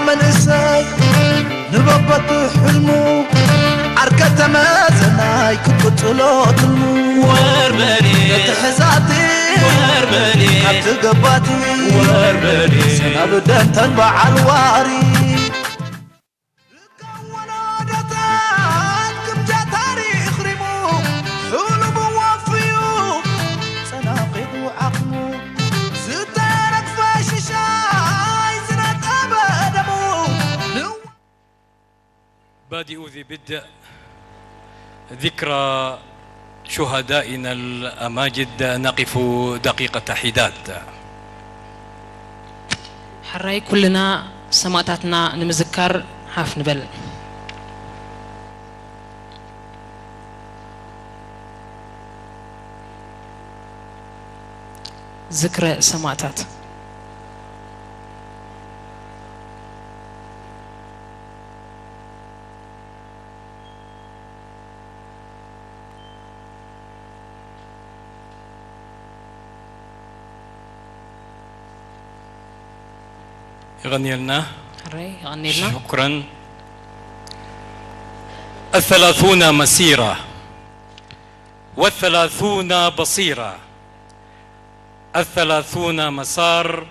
من إساي نببت حلمو عركة مازناي كتلوت وربلي تحزاتي وربلي تقباتي وربلي سنبدأ تنبع الواري بادئ ذي بدء ذكرى شهدائنا الأماجد نقف دقيقة حداد. حراي كلنا سماتاتنا نمذكر حاف نبل. ذكرى سماتات يغني لنا يغني لنا. شكرا. 30 مسيرة 30 بصيرة 30 مسار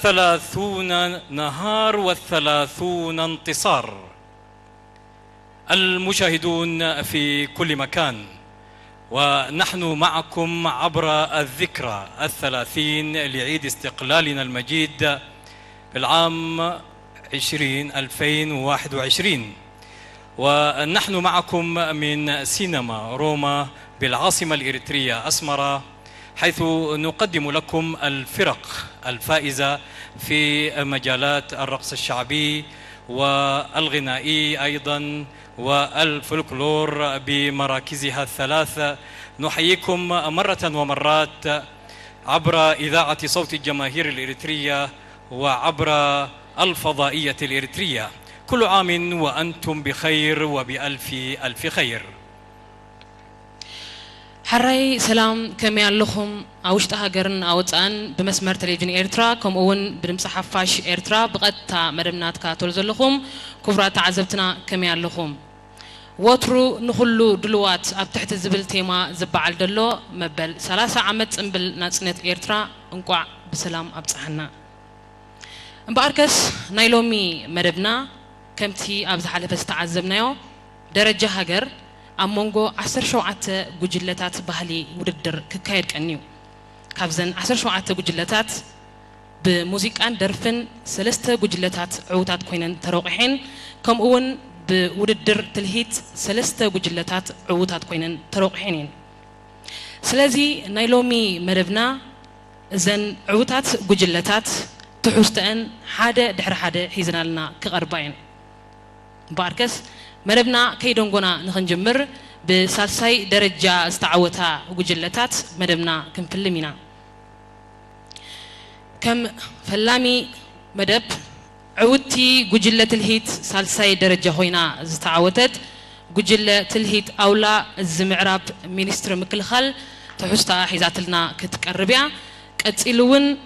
30 نهار 30 انتصار. المشاهدون في كل مكان ونحن معكم عبر الذكرى 30 لعيد استقلالنا المجيد في العام 2021 ونحن معكم من سينما روما بالعاصمة الإريترية أسمرة، حيث نقدم لكم الفرق الفائزة في مجالات الرقص الشعبي والغنائي أيضا والفولكلور بمراكزها الثلاث. نحييكم مرة ومرات عبر إذاعة صوت الجماهير الإريترية وعبر الفضائية الإريترية. كل عام وأنتم بخير وبألف ألف خير. حراي سلام كم ياللخم أوشت هاجرن أوتان بمسمار تلفزيون إيرترا كم أون بنمسح فاش إيرترا بقتا مدمنات كاتولز اللخم كفرات عزبتنا كم ياللخم وترو نخلو دلوات أب تحت الزبل تيما زبعل دلو مبل 3 عمت انبل ناسنت إيرترا انقع بسلام أبصحنا باركس نايلومي مدبنا كمتي أبز حلف استعذبنايو درجة هاجر أمونغو 17 جوجلتات بحالي وددر ككايد كنيو كابزن 17 جوجلتات بموسيقى درفن 3 جوجلتات عوتات كوينن تروقحين كم أون بوددر تلهيت 3 جوجلتات عوتات كوينن تروقحين. سلازي نايلومي مدبنا زن عوتات جوجلتات تحوستن حدا دحر حدا حيزنا لنا كغرباين باركس مدبنا كيدونغونا نخنجمر بسالساي درجة استعوتها وجلتات مدبنا كم فلمينا كم فلامي مدب عودتي جلة الهيت سالساي درجة هوينا استعوتت جلة الهيت أولا الزمعراب مينستر مكلخل تحوستا حيزاتلنا كتقربيا كتسيلون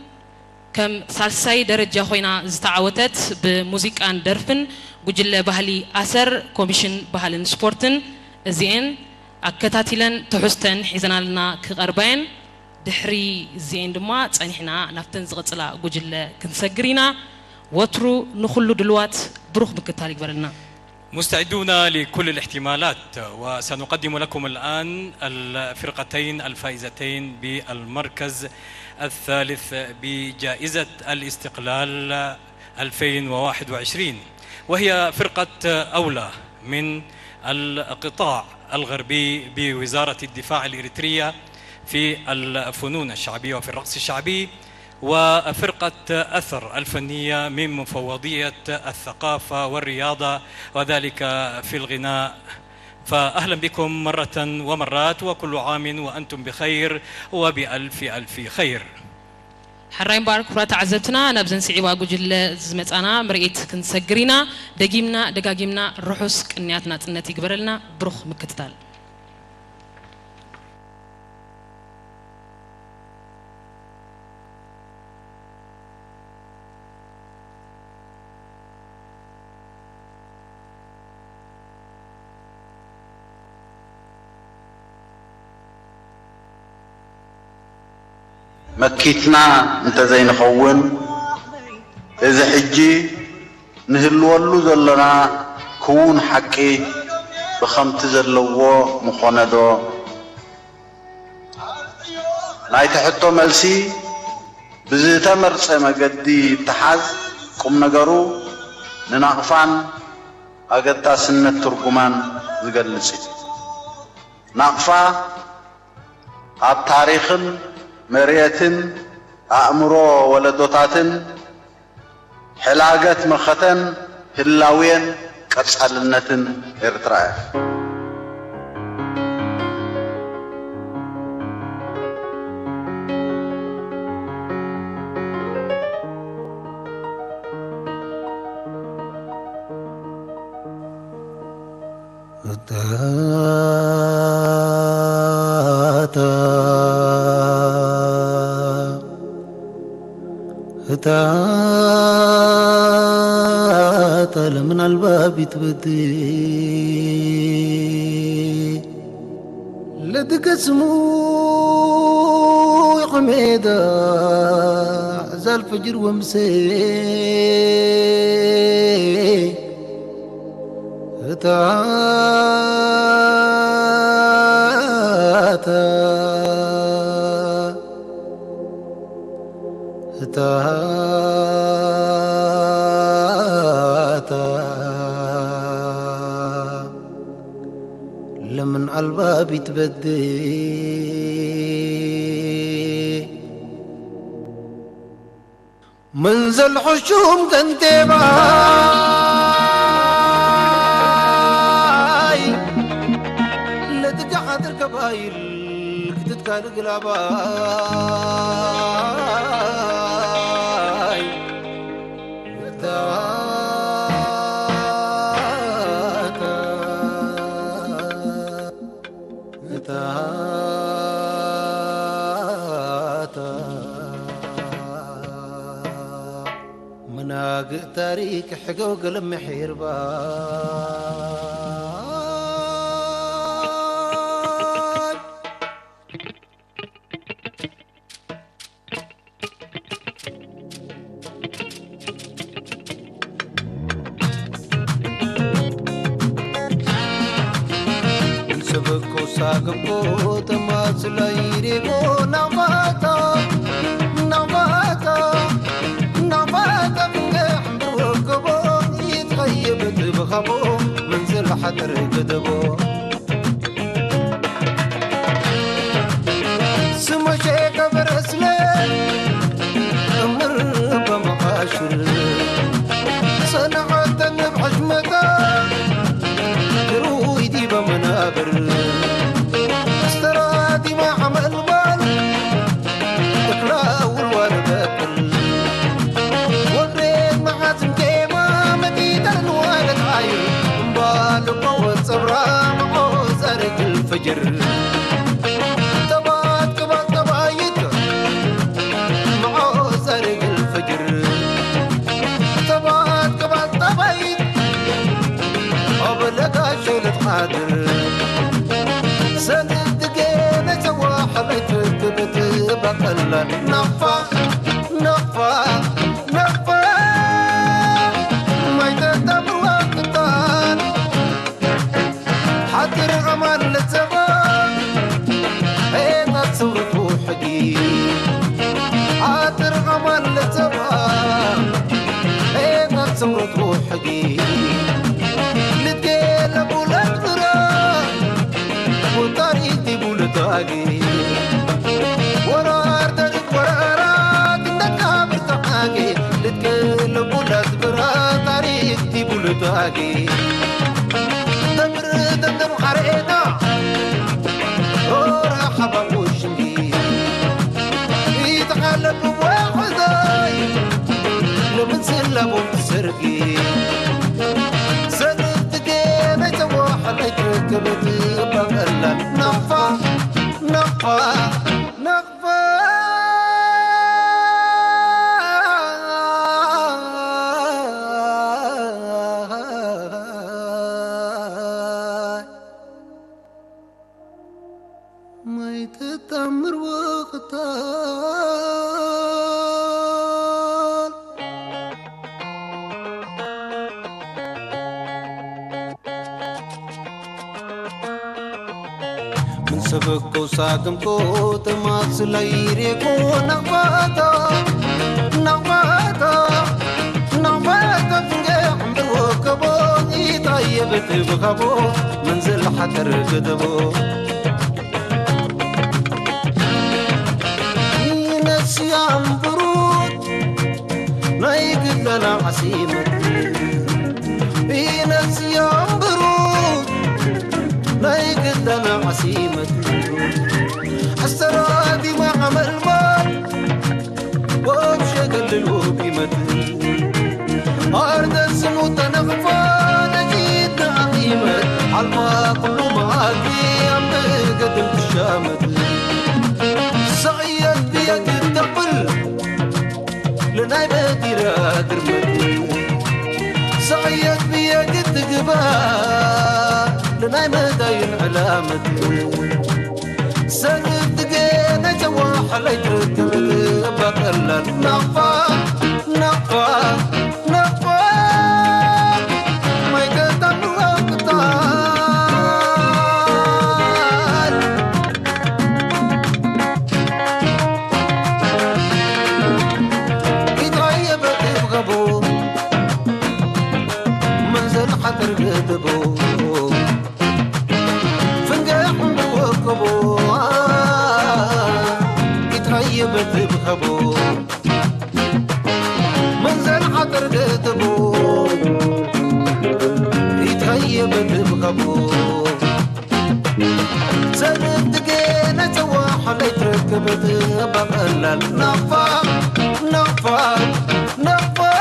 كم سالساي درجة هوينا استعوتت بموسيقى درفن جلة بحالي أثر كوميشن بحالن سبورتن زين أكتاتيلن تحستن حزنا لنا كغربين دحري زين دما تانيحنا نفتن زغطلا جلة كنسجرينا وترو نخلو دلوات بروح بكتالي قبلنا. مستعدون لكل الاحتمالات وسنقدم لكم الآن الفرقتين الفائزتين بالمركز الثالث بجائزة الاستقلال 2021 وهي فرقة أولى من القطاع الغربي بوزارة الدفاع الإريترية في الفنون الشعبية وفي الرقص الشعبي وفرقة أثر الفنية من مفوضية الثقافة والرياضة وذلك في الغناء. فأهلا بكم مرة ومرات وكل عام وأنتم بخير وبألف ألف خير. حراين بارك فرات عزتنا نبزن سعيوا جل زمت أنا مريت كنسجرينا دقيمنا دقاقيمنا الرحوس كنياتنا تنتي قبرلنا بروخ مكتتال. مكيتنا انت زي نخون إذا حجي نهلولو زلنا كون حقي بخمت زلوو مخوندو ناي تحطو ملسي بزيتا مرسى مقدي تحاز قم نقرو نناقفان أقدتا سنة تركمان زقلسي ناقفا عب تاريخ مرية أأمرو ولدوتات حلاقة مختن هلاوين كرسالنة إرتراف هتاتا من الباب تبدي لتقسمو حميدة زال فجر ومسي هتاتا لمن الباب يتبدي منزل حشوم كنتباي لدك حضر كبايل كتت كان قلاباي مناق تاريخ حقوق المحير باي سبكو ساقبو تماثل يريبو نعماتا بخبو منزل حدر قدبو سما شيك برسلي أمر بمقاشر صنعت بحجمتا رويدي بمنابر استراتي ما عمل بال تقلاو الوردة وريد معازم كيما مديدا والد عاير بالقوة صبرا معوز أرق الفجر تبات كبات تبايد معوز أرق الفجر تبات كبات تبايد أبلغا شولة حاضر سند دقينا سوا حبيت تبت بقلا نفا نفا نفا ما يتدب وقتان حضر غمان للزمان اينا تصورت وحدي حضر غمان للزمان اينا تصورت وحدي لتقيل ابو الأكبران وطريقتي بولتاقي ورار تاريخ ورارات انك برتقاقي لتقيل ابو الأكبران طريقتي بولتاقي دمر دندر وحرقنا وراح بوشني يتغلب بواحداي لمن سلبوا بسرقي سرقت دقينا يتواحد يتركبت بغلا نفا نفا نفا ما يتتمر وقتها تبكو ساقمكو تماس ليريكو نغباتا نغباتا نغباتا فنجاح بروكبو يطيبت بخبو منزل حتر قدبو نسيان برود نايقد لنا عسيمتي نسيان برود نايقد لنا عسيمتي السرادي مع ملمات وبشكل الوقيمتي أرض السموت نغفى نجيد عقيمت عالما كله معاكي عم بقدم الشامت صعيد بيد التقبل لنايبة ديرا درمت صعيد بيد التقبال لنايبة داين علامت سنف دقينا جواح ليتركب بقلل نقفى نقفى نقفى ما يقدم القتال يتغيبت بغبو منزل حتر قدبو فنقاح بوقبو يتغيبت بغبو منزل حتر قدبو يتغيبت بغبو سند دقينا جواح ليتركبت بقلل نقفى نقفى نقفى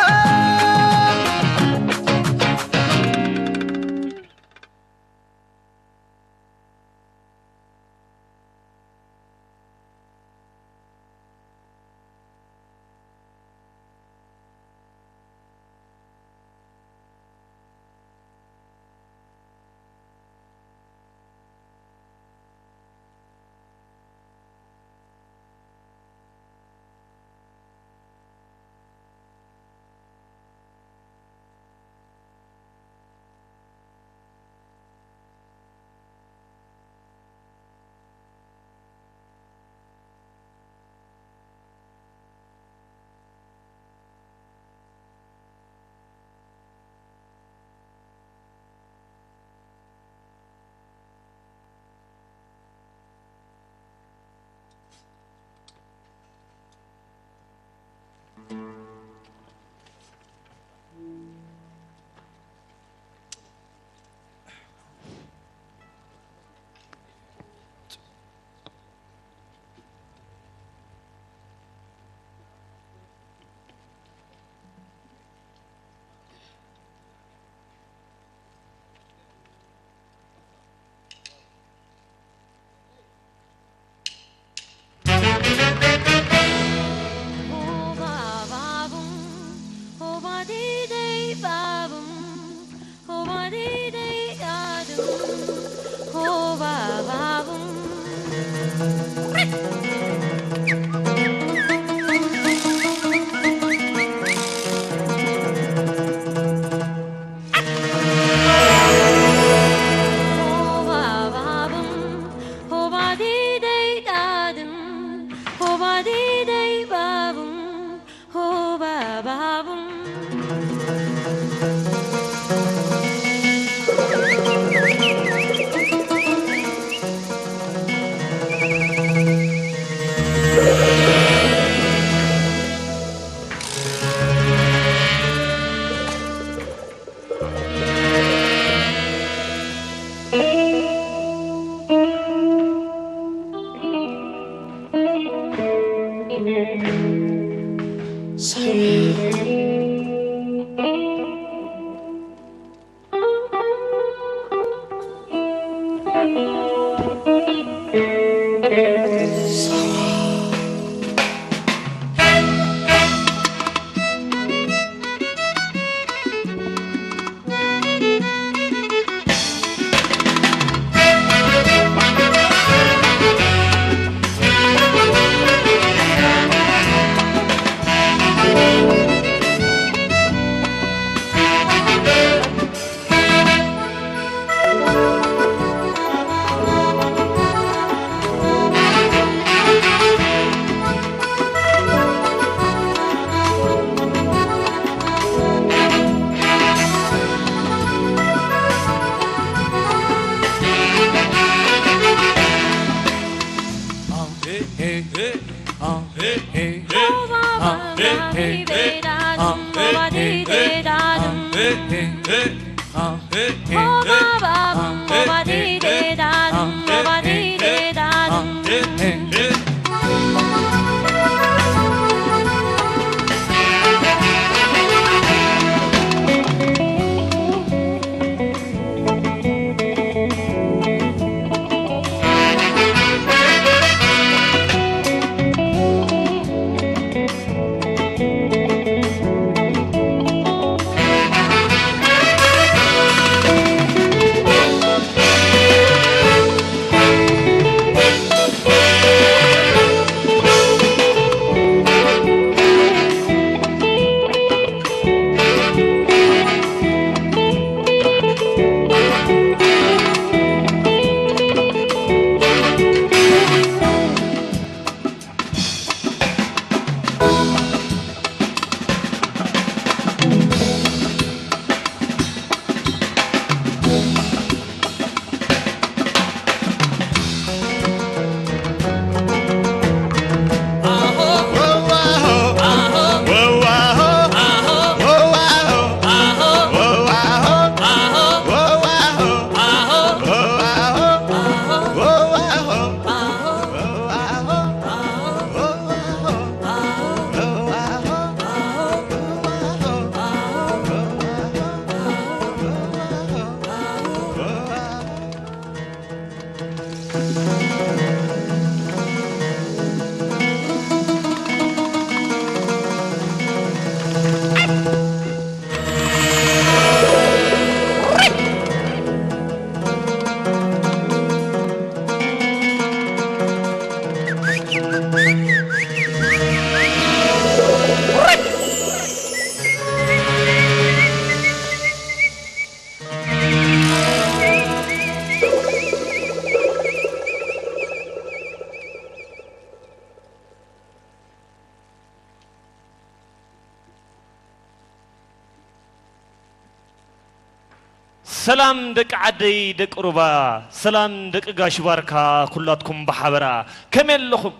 سلام دك عدي دك ربا سلام دك قاش باركا كلاتكم بحبرا كمل لكم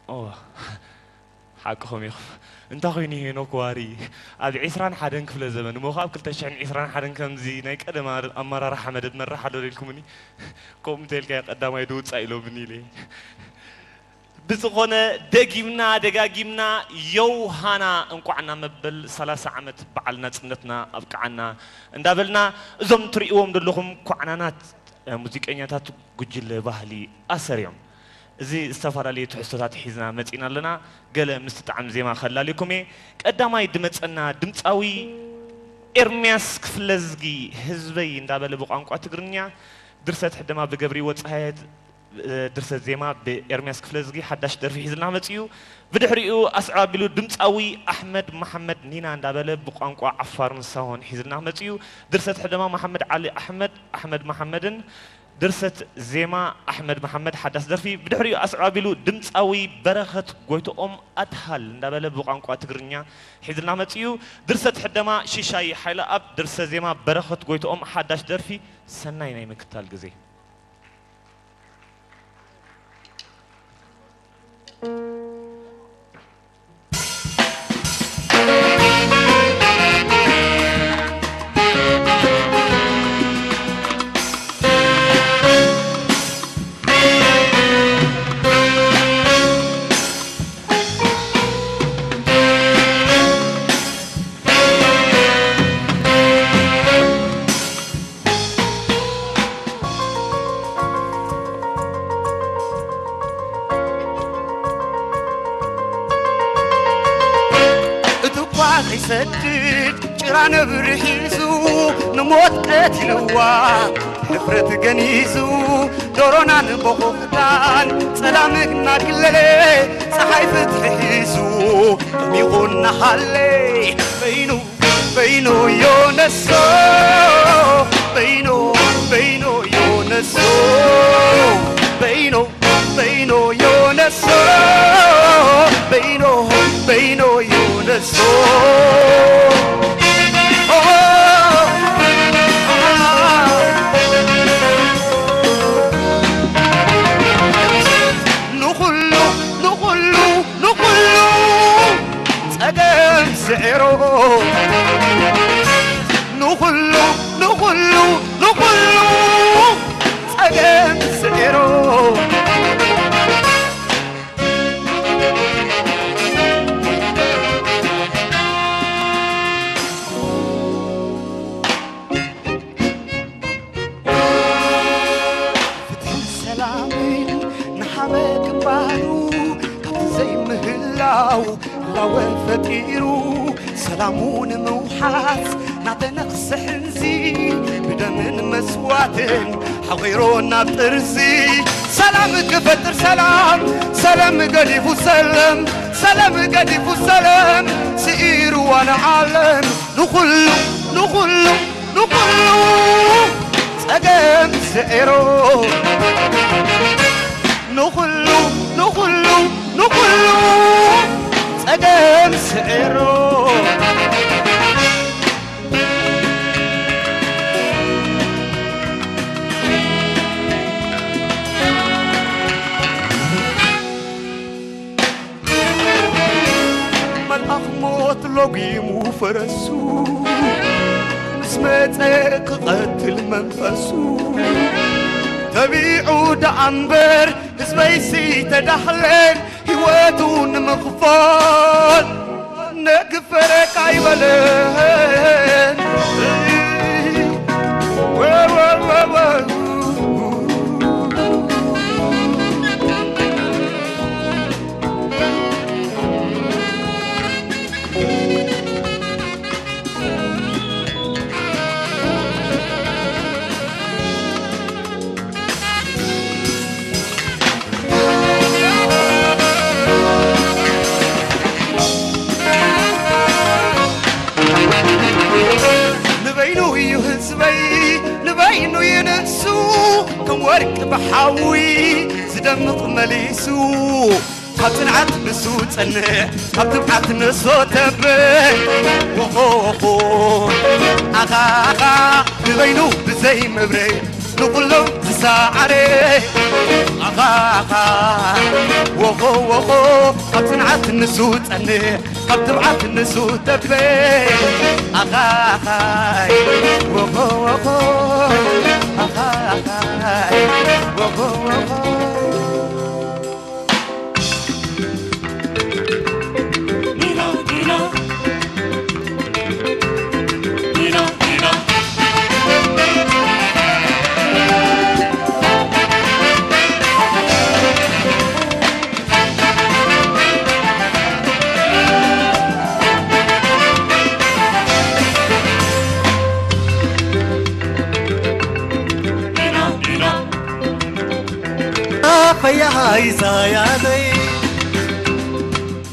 اوه حقكم يخ انت خويني هنوك واري ابي عسران حدن كفل زمن مو خاب كل تشعن عسران حدن كمزي ناي قدم امرار حمد مرح دلكمني قوم تلك قدام يدوت صايلو بني لي بزغونه دغيمنا دغاغيمنا يوهانا انقعنا مبل 30 عمت بعلنا صنتنا ابقعنا اندابلنا ازم تريوم دلكم كعنانات موزيقኛታት ጉጅለ ባህሊ ኣሰሪዮም እዚ ዝተፈራለዩ ትሕዝቶታት ሒዝና መፂና ኣለና ገለ ምስትጣዕም ዜማ ከላሊኩም ቀዳማይ ድመፀና ድምፃዊ ኤርሚያስ ክፍለዝጊ ህዝበይ እንዳበለ ብቋንቋ ትግርኛ ድርሰት ሕድማ ብገብሪ ወፃየት درست زيما بإرمياس كفلزجي حداش درفي حزلنا متيو بدحريو أسعابلو دمتاوي أحمد محمد نينا عندابله بقانقوا عفار نساون حزلنا متيو درست حدما محمد علي أحمد محمدن درست زيما أحمد محمد حداش درفي بدحريو أسعابلو دمتاوي برخت قويتو أدهل عندابله بقانقوا تقرنيا حزلنا متيو درست حدما شيشاي حيلا أب درست زيما برخت قويتو حداش درفي سناي ناي مكتال جزي سدد جرانا برحيزو نموت قتلوا حفرت جنيزو دورونا نبغضان سلامنا كللي صحي فتحيزو ميغونا حالي بينو يونسو بينو يونسو بينو يونسو بينو يونسو نقول زئرو نخلو نخلو نخلو أجن زئرو وفتيرو سلامون موحاس نعتنقص حنزي بدمن مسواتن حغيرونا بترزي سلام كفتر سلام سلام قديفو سلام سلام قديفو سلام سئيرو وانا عالم نخلو نخلو نخلو سقم سئيرو نخلو نخلو نخلو أدم سعره ملأخ موت لقيم وفرسو مسمتك قتل منفسو تبيعو دعنبر سبيسي تدحلن هواتون مغفال نكفرك عيبالين نبينو ينسو كم ورق بحاوي زدمق مليسو حبتنعت نسو تنح حبتبعت نسو تبه وخوخو أخا أخا نبينو بزي مبري نقولو تساعري أخا أخا وخو وخو حبتنعت نسو تنح حبتبعت نسو تبه أخا أخا وخو وخو أخا أخا وخو وخو فيا هاي سايادي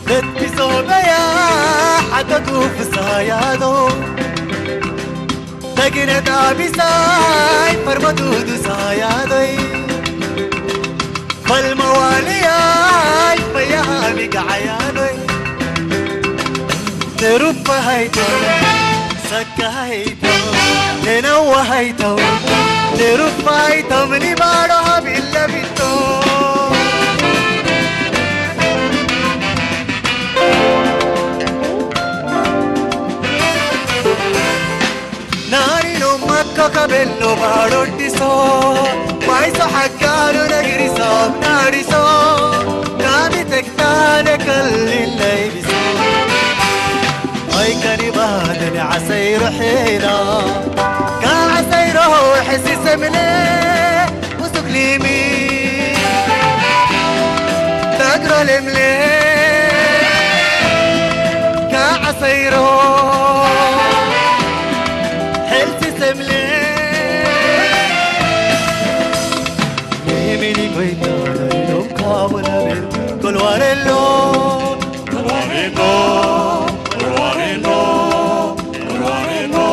ندي صوبيا حتى توف سايادو تجينا دابي ساي فرمدود سايادي فالمواليا فيا هاي قعيادي ترب هيتو سكا هيتو ننوى هيتو ترب هيتو مني بارو بيلا بيتو Cabello barotiso, mai so haggaro nagriso, nariso, nami tektane kallilay biso. Ay kanibadani asayr hina, ka asayro hisi semle, usuklimi, tagro lemle, ka asayro. Colvarelo, colvarelo, colvarelo, colvarelo.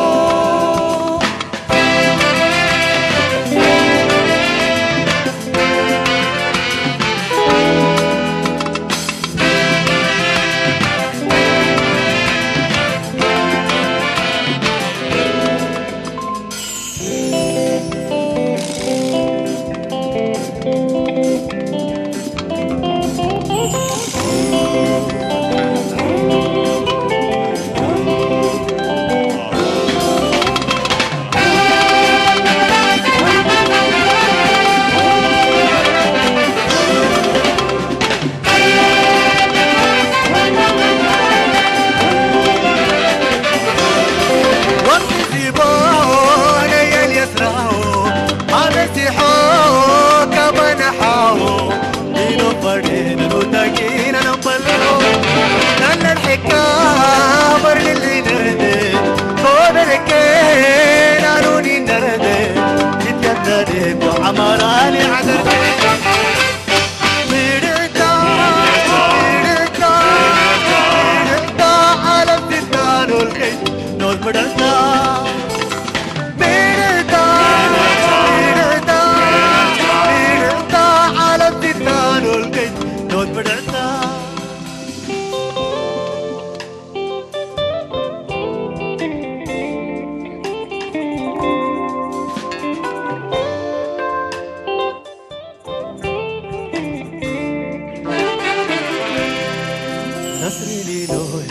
تسريني لوي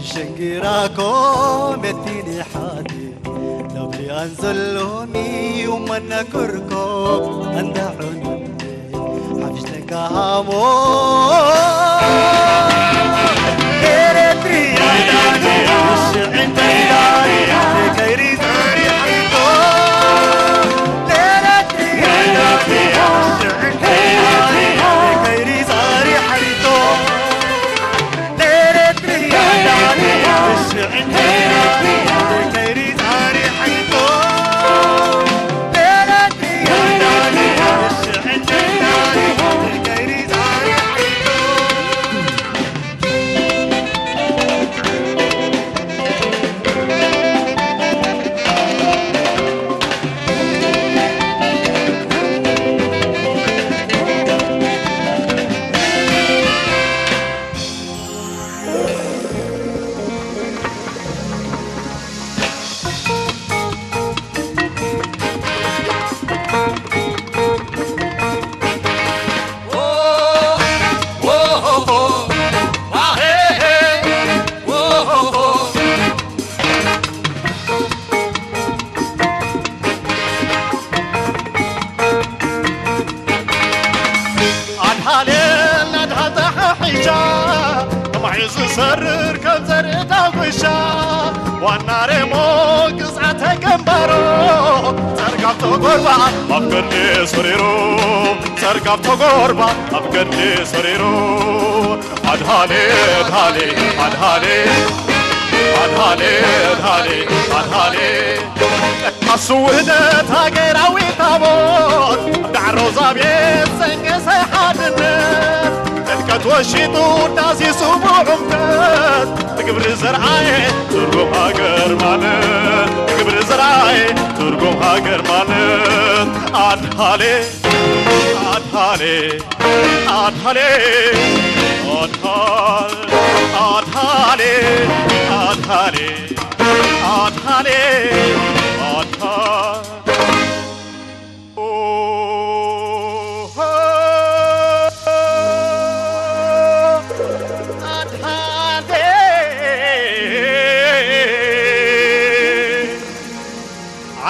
شنقراكو متيني حادي لو بلي أنزلوني ومنا كركو أندعوني حبشتك هامو إريتريا الشعن تياري كيري زاري حيطو إريتريا الشعن تياري كيري زاري حيطو إريتريا الشعن تياري كيري زاري حيطو إريتريا الشعن تياري كيري زاري حيطو أدهالين أدهال تححيشا معيز سرر كنزر تاوشا والنار مو قصعة كمبارو سرقبتو قربا أفكرني سريرو سرقبتو قربا أفكرني سريرو أدهالي أدهالي أدهالي أدهالي أدهالي أدهالي السودة تاقراوي تابوت دعرو زابيت سنق سيحادنت الكت وشيطو داسي سوبو عمتت تقبر زرعاي ترقم هاقر مالت تقبر زرعاي ترقم هاقر مالت أدهالي أدهالي أدهالي أدهال أدهالي أدهالي أدهالي أدهال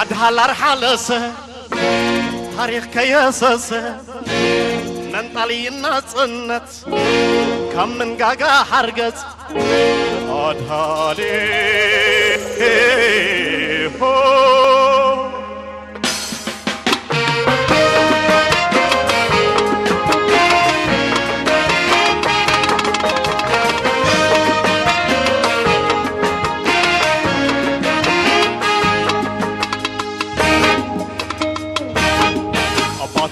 أدهال أرحلس تاريخ كيسس ننطلي النصنت كم من قاقا حرقت أدهالي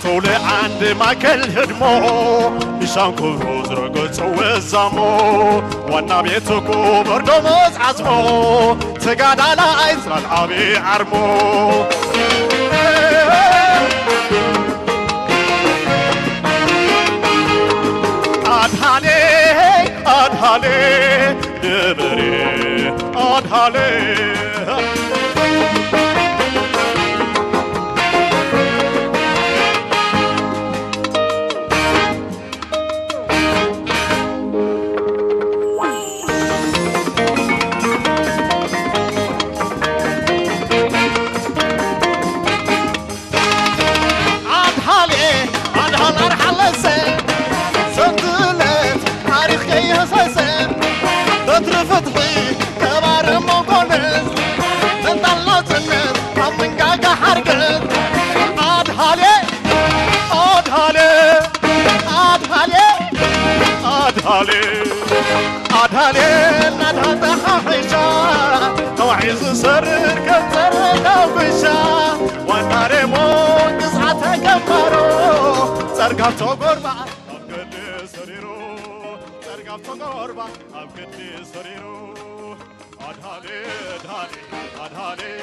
طولي عند ما كل هدمو نشان كروز رقص وزامو وانا بيتكو بردو موز عزمو تقاد على عيسر العبي عرمو أدهالي أدهالي دبري أدهالي فتحي كبار مقولز نطلعت الناس من قاقا حرقت أدهالي أدهالي أدهالي أدهالي أدهالي ندهل تححيشا توعيز سرر كنزر دوبشا والنار موت قصعة كمارو سرقبتو قربا أبقدي سريرو سرقبتو قربا أبقدي سريرو أدهالي أدهالي أدهالي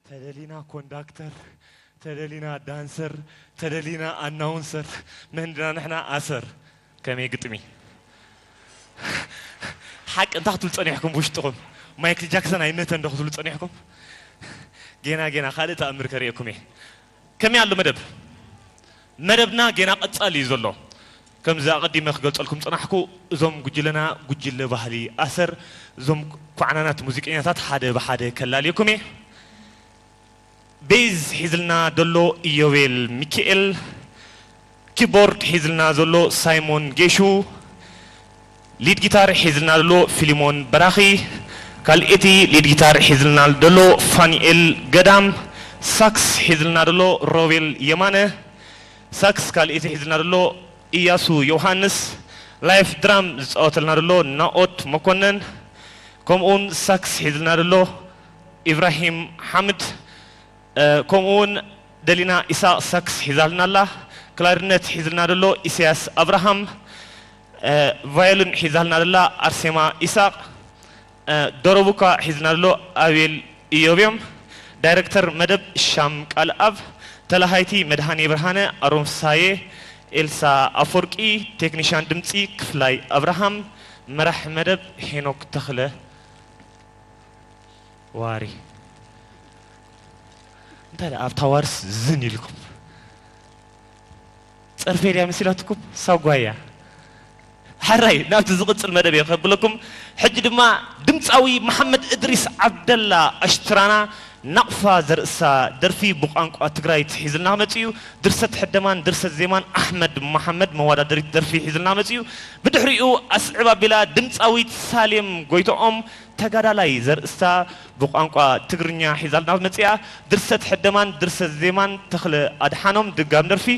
تدلينا كوندكتر تدلينا دانسر تدلينا اناونسر من دنا نحنا اسر كمي قطمي حق انت تلصنيحكم بوشطكم مايكل جاكسون اينت اندخ تلصنيحكم جينا خالد تامر كريكم كمي يالو مدبنا جينا قصالي زلو كمزا قديمه خገልጸልኩም ጽናሕኩ እዞም ጉጅለና ጉጅለ ባህሊ ኣሰር እዞም ኳዕናናት ሙዚቀኛታት ሓደ በሓደ ከላልየኩም ቤዝ ሒዝልና ደሎ ኢዮቤል ሚካኤል ኪቦርድ ሒዝልና ዘሎ ሳይሞን ጌሹ ሊድ ጊታር ሒዝልና ደሎ ፊሊሞን በራኺ ካልኤቲ ሊድ ጊታር ሒዝልና ደሎ ፋኒኤል ገዳም ሳክስ ሒዝልና ደሎ ሮቤል የማነ ሳክስ ካልኤቲ ሒዝልና ደሎ ኢያሱ ዮሐንስ ላይፍ ድራም ዝጻወተልና ደሎ ናኦት መኮነን ከምኡን ሳክስ ሒዝልና ደሎ ኢብራሂም ሐምድ ከምኡን ደሊና ኢሳቅ ሳክስ ሒዛልና ኣላ ክላርነት ሒዝልና ደሎ ኢሳያስ አብርሃም ቫዮሊን ሒዛልና ደላ አርሴማ ኢሳቅ ደረቡካ ሒዝልና ደሎ አቤል ኢዮቤም ዳይሬክተር መደብ ሻም ቃልአብ ተላሃይቲ መድሃኔ ብርሃነ አሮምሳዬ ኤልሳ አፈርቂ ቴክኒሻን ድምጺ ክፍላይ አብርሃም መራህ መደብ ሄኖክ ተክለ ዋሪ እንታ አፍታዋርስ ዝን ይልኩም ጽርፌልያ መስላትኩም ሳጓያ حراي نابت زقصل مدبي يخبلكم حج دما دمصاوي محمد ادريس عبد الله اشترانا نقفا زرسا درفي بقانقا تግራይ تحيزلنا مصيو درست حدمان درست زيمان احمد محمد موادر درفي حيزلنا مصيو بدحريو اسعبا بلا دمصاوي سالم غويتوم تغادالاي زرسا بقانقا تግርኛ حيزلنا مصيا درست حدمان درست زيمان تخل ادحانوم دغام درفي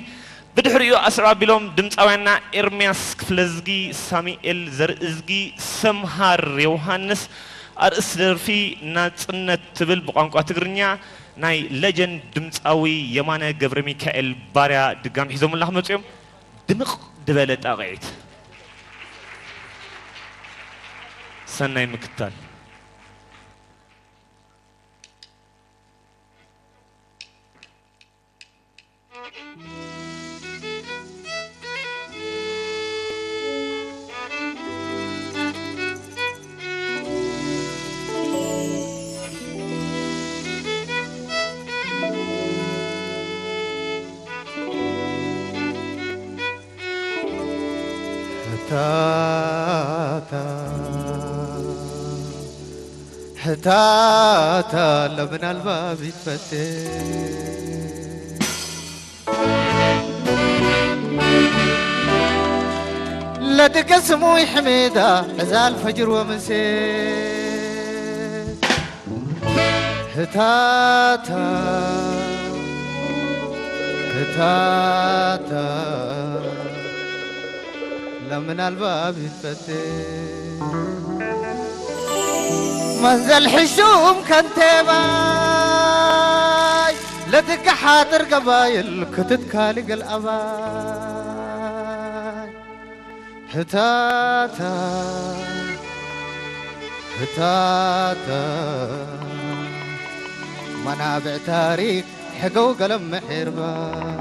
بدحريو أسرع بلوم دمتاوينا إرمياس كفلزجي ساميل زرزجي سمهار يوحنس أرس درفي ناتنت تبل بقانقا تغرنيا ناي لجن دمتاوي يمانا جبر ميكائيل باريا دقام حزوم الله متيوم دمق دبلت أغيت سناي مكتال حتاتا لمن الباب يتفتح لا تقسموا حميدة عزال فجر ومسير حتاتا لمن الباب يتفتح منزل حشوم كنتباي لدك حاضر قبايل كتت كالق الأباي حتاتا منابع تاريخ حقو قلم محربا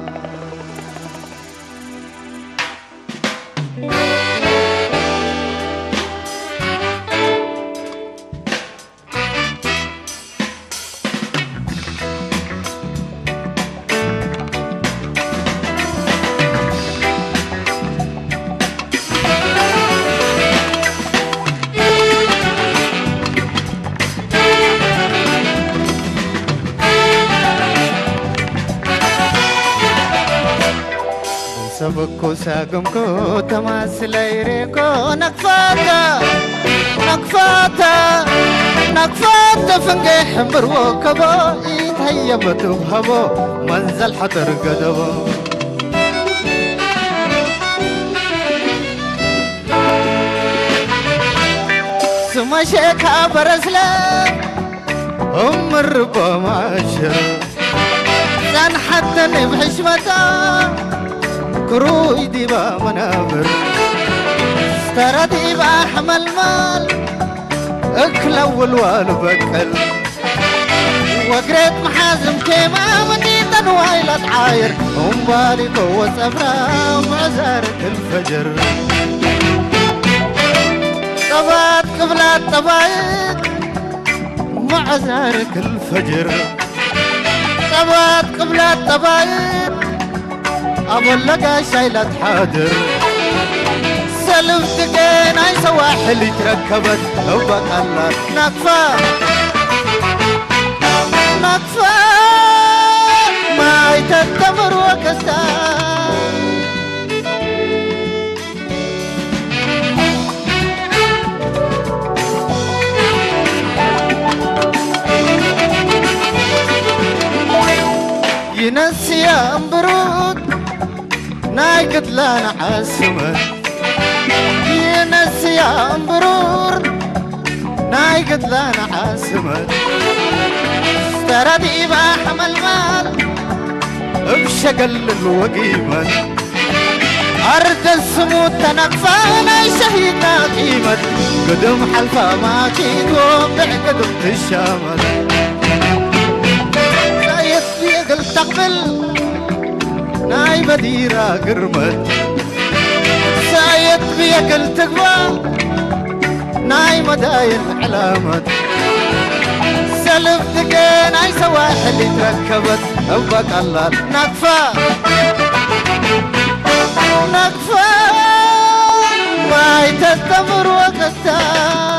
سبكو ساقمكو تماسلي ريكو نكفاتا نكفاتا نكفاتا فنقي حمر وكبو يتهيا بتوهبو منزل حطر قدبو سما شيكا برسلك أم الربا معشرة كان حتى بحشمتا كروي ديبا منابر استرى ديبا حمل مال اكل اول والبكل وقريت محازم كيما مني تنوايلة عاير ام بالي قوة ابرا معزارة الفجر طبات قبلات طبايت معزارة الفجر طبات قبلات طبايت ابو اللقا شايلة حاضر سلف دقين اي سواحل تركبت وبقى الله نكفى نكفى ما يتدمر وكستان ينسي يا برود نايقد لانا حاسمت ينسي يا برود نايقد لانا حاسمت ترى ديبا حمل مال بشقل الوقيمة أرض السموت تنقفانا شهيدنا قيمة قدم حلفة ما كيدو بعقدم الشامل تقبل ناي بديرة قرمت سايت بيقل تقبل ناي مداين علامت سلف دقين اي سواحل تركبت أبقى الله نكفى نكفى ما يتدمر وقتها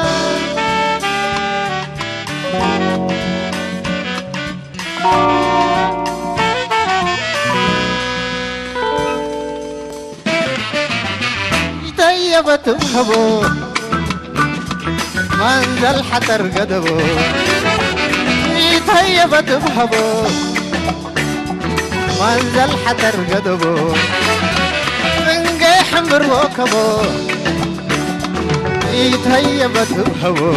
يتهيبت بحبو منزل حتر قدبو يتهيبت بحبو منزل حتر قدبو فنقي حمر وكبو يتهيبت بحبو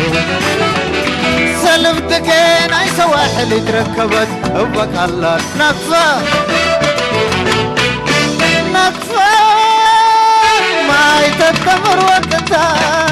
سلف دقين اي سواحل تركبت وبك الله نكفى نكفى ما يتدمر وقتها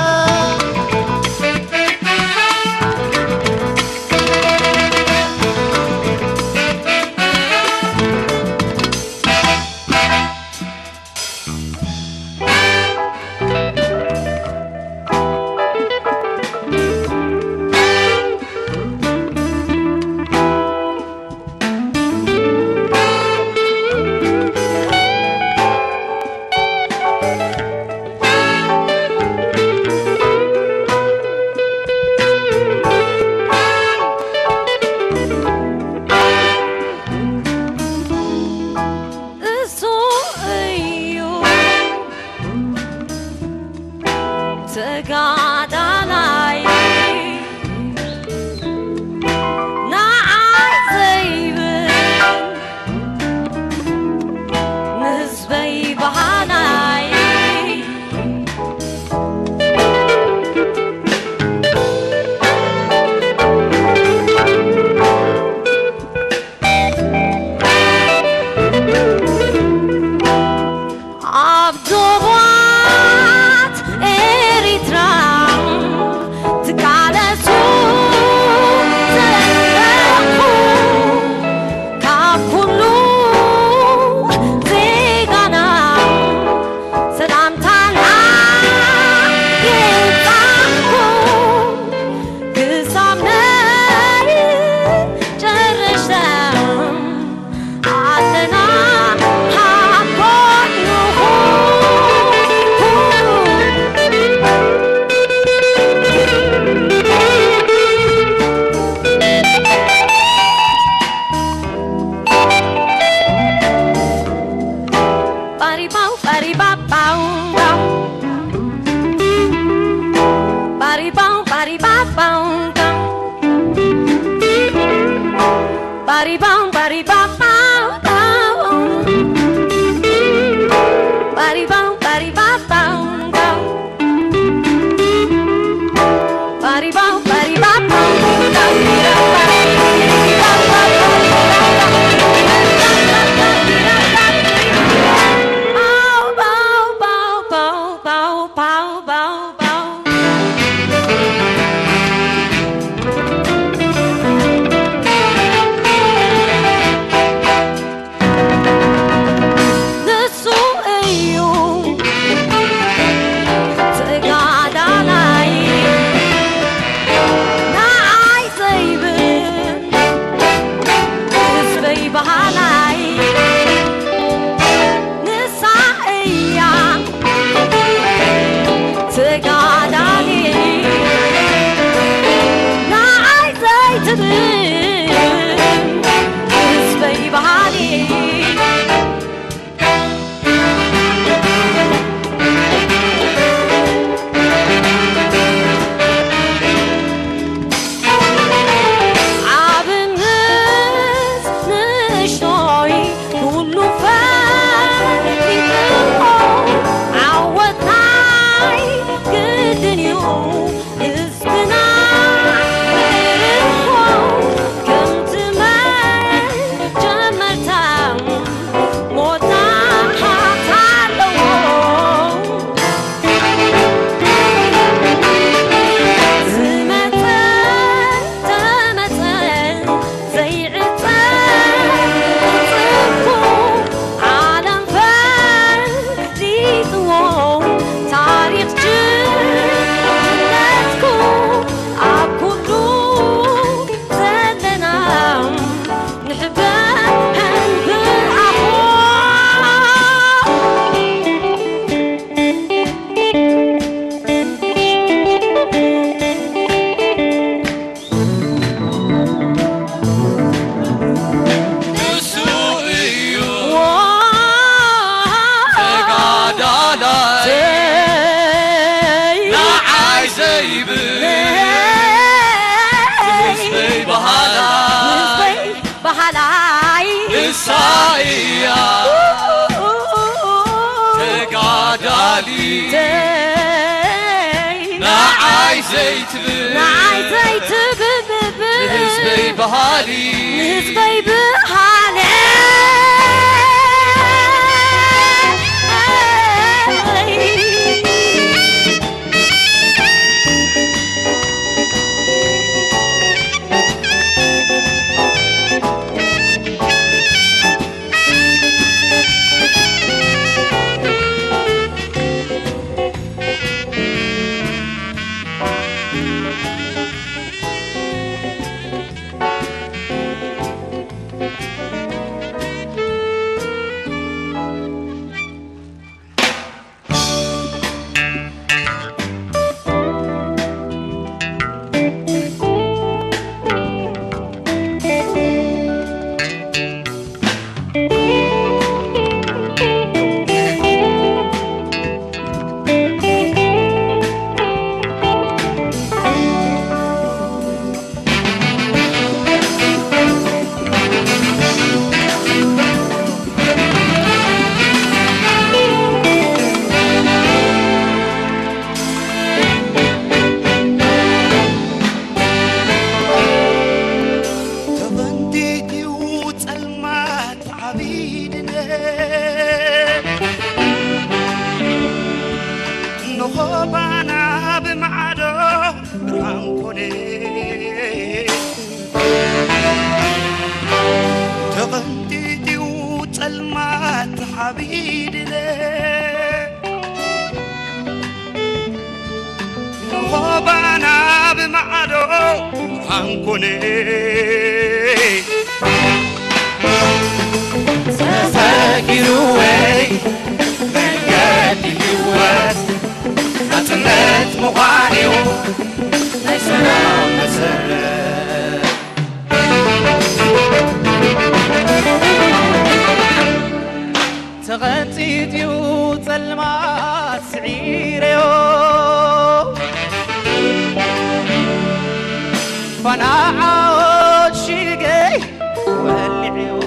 فناعات شيقي والعيون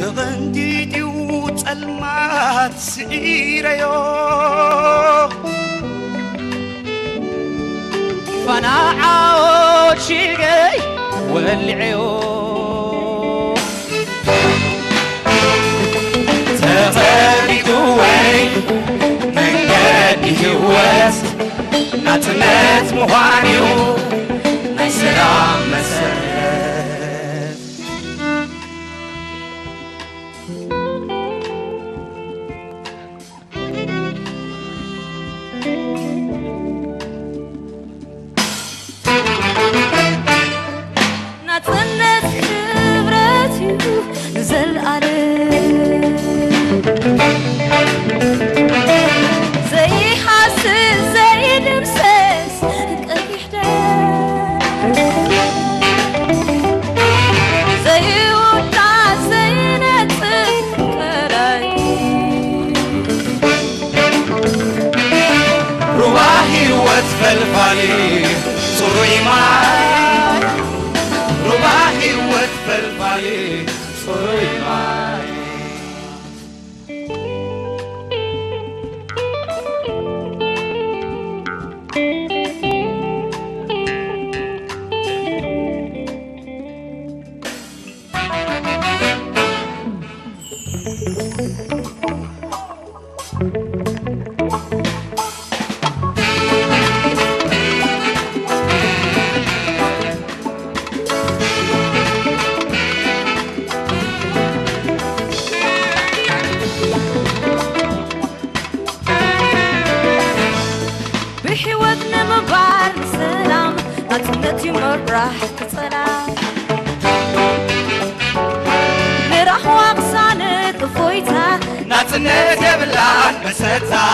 تغنديدي وتلمات سعيريو فناعات شيقي والعيون تغرد وين من قاده وست ناتنات مهانيو ناي سلام مسرت ناتنات خبرتي نزل زي حاسس زي دمسس قبيح زي وطع زي نتف كلاي رواحي وتفلفلي صروي معي رواحي وتفلفلي صروي معي بحيوتنا مبار سلام ناتنتي مرح كسلام نراح واقصانك فويتا ناتنات بلان مستا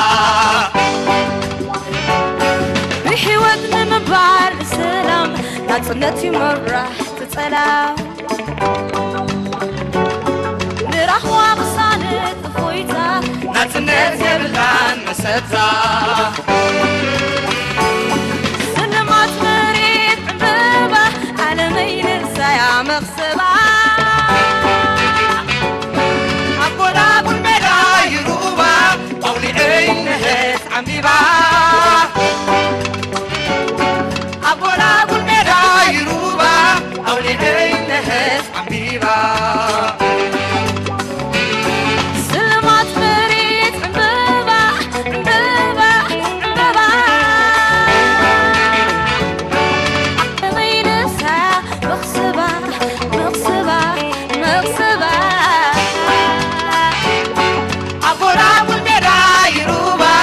بحيوتنا مبار سلام ناتنتي مرح كسلام نراح واقصانك فويتا ناتنات بلان مستا سلمات مريض عبابة على مين السايع مغصبة أبونا أبو المداي روبا قولي عين هيت عميبا أبونا أبو المداي روبا قولي عين هيت عميبا سلمات مريض عبابة عبابة عبابة على مين السايع مغصبة مغصبة مغصبة أبونا أبو المداي روبا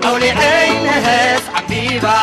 قولي عين هيت عميبا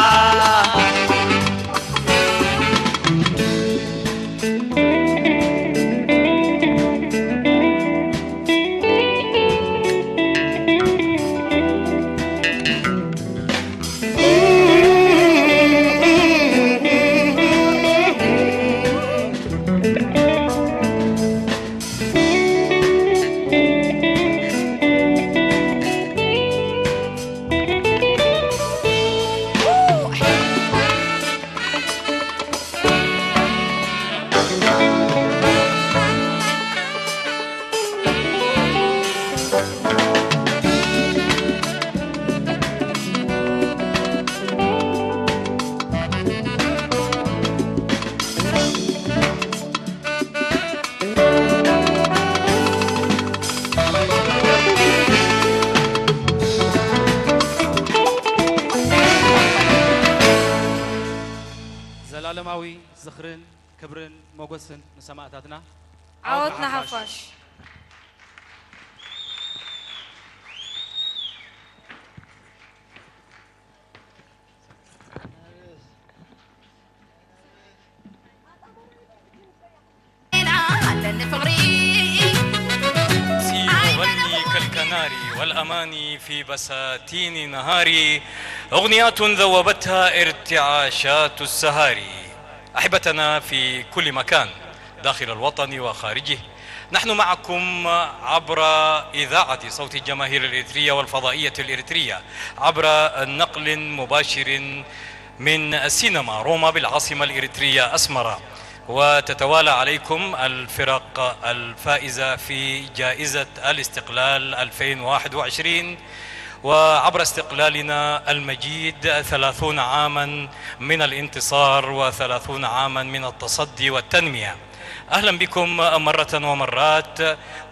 ዘላለማዊ ዝኽርን ክብርን ሞገስን ንሰማዕታትና عودنا حفاش تغني كالكناري والأماني في بساتين نهاري أغنيات ذوبتها ارتعاشات السهاري. أحبتنا في كل مكان داخل الوطن وخارجه، نحن معكم عبر إذاعة صوت الجماهير الإريترية والفضائية الإريترية عبر نقل مباشر من السينما روما بالعاصمة الإريترية أسمرة، وتتوالى عليكم الفرق الفائزة في جائزة الاستقلال 2021 وعبر استقلالنا المجيد 30 عاما من الانتصار و30 عاما من التصدي والتنمية. أهلا بكم مرة ومرات،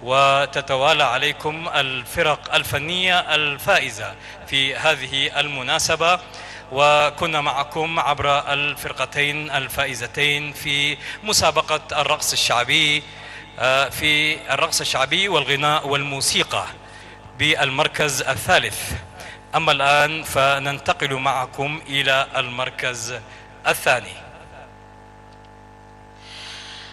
وتتوالى عليكم الفرق الفنية الفائزة في هذه المناسبة، وكنا معكم عبر الفرقتين الفائزتين في مسابقة الرقص الشعبي في الرقص الشعبي والغناء والموسيقى بالمركز الثالث. أما الآن فننتقل معكم إلى المركز الثاني.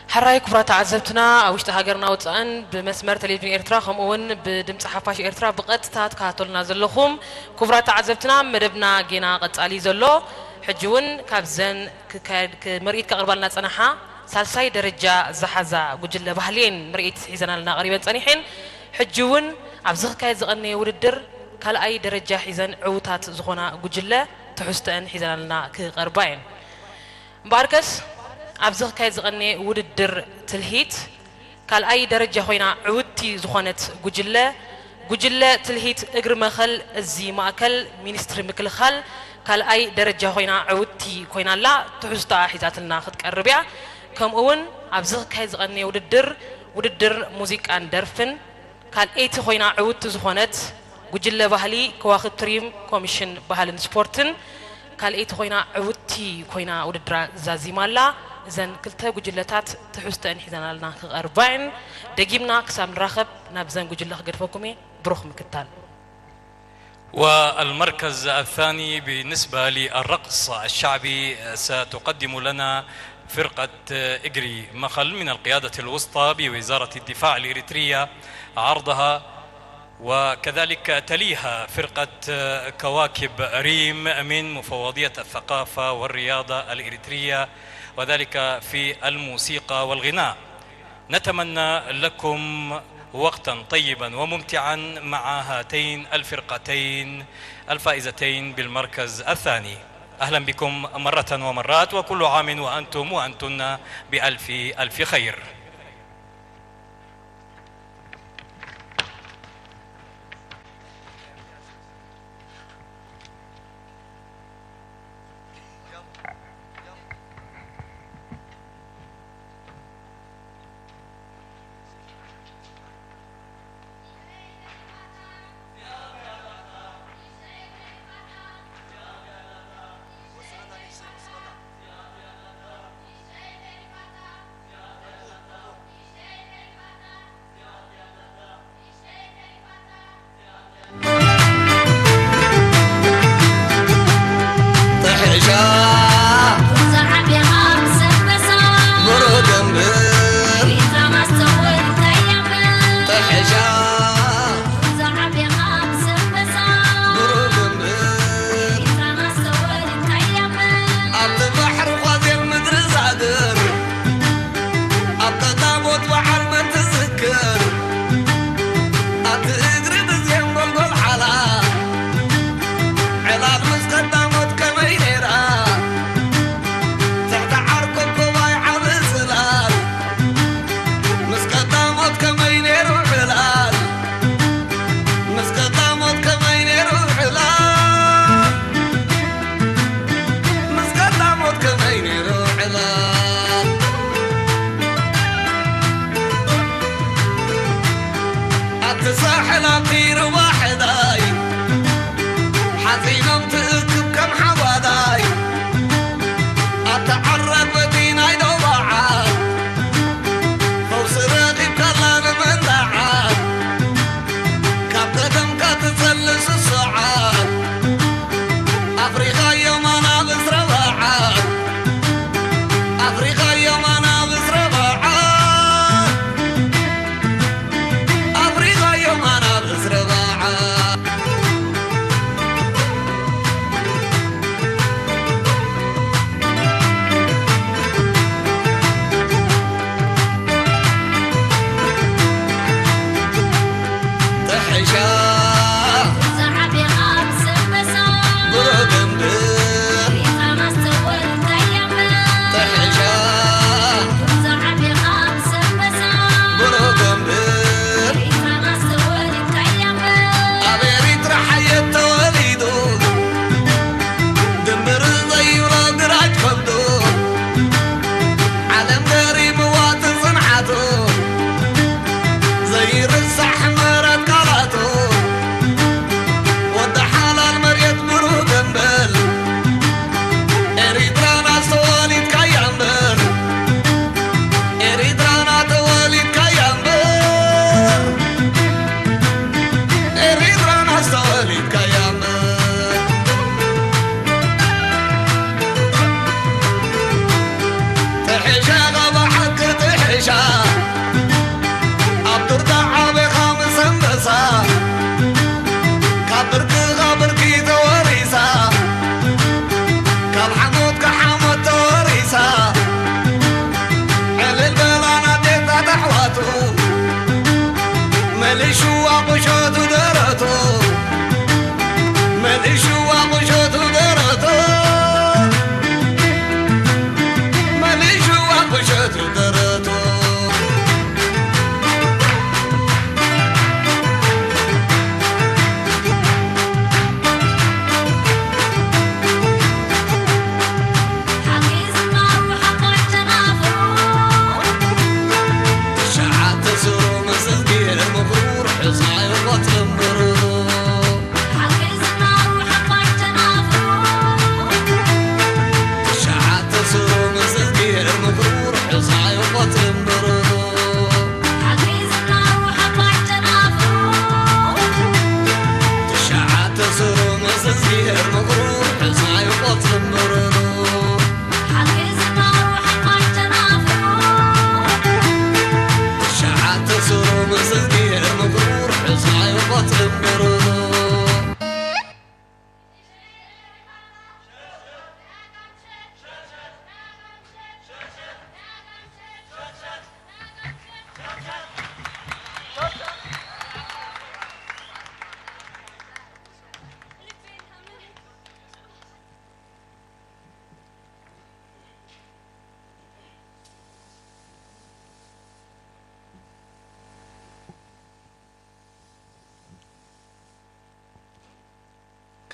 حراي كبرات عزبتنا أوشت هاجرنا وطن بمسمار تلفزيون إرترا خمون بدمت حفاش إرترا بقت كاتولنا زلهم كبرات عزبتنا مدبنا جينا قد علي زلو حجون كابزن كمرئيت كقربالنا صنحة سالساي درجة زحزة وجل بحلين مرئيت حزنا لنا قريبا صنيحين حجون عبزخ كاي زغني وددر كال أي درجة حزن عوتات زخونا وجل تحستن حزنا لنا كقربين باركس عبزخ كاي زغني وددر تلهيت كال أي درجة خوينا عودتي زخونت جوجلة تلهيت اقر مخل الزي ماكل مينستر مكل خل كال أي درجة خوينا عودتي خوينا لا تحستا حيزات الناخد كالربيع كم اون عبزخ كاي زغني وددر موزيك ان درفن كال ايتي خوينا عودت زخونت جوجلة بحلي كواخد تريم كوميشن بحلن سبورتن كال ايتي خوينا عودتي خوينا وددر زازي مالا إذن كلتا جلتات تحسن حزنا لنا أربعين دقيمنا كسام راخب نابزن جلة قرفكمي بروخ مكتال. والمركز الثاني بالنسبة للرقص الشعبي ستقدم لنا فرقة إجري مخل من القيادة الوسطى بوزارة الدفاع الإريترية عرضها، وكذلك تليها فرقة كواكب ريم من مفوضية الثقافة والرياضة الإريترية وذلك في الموسيقى والغناء. نتمنى لكم وقتا طيبا وممتعا مع هاتين الفرقتين الفائزتين بالمركز الثاني. أهلا بكم مرة ومرات، وكل عام وأنتم وأنتن بألف ألف خير.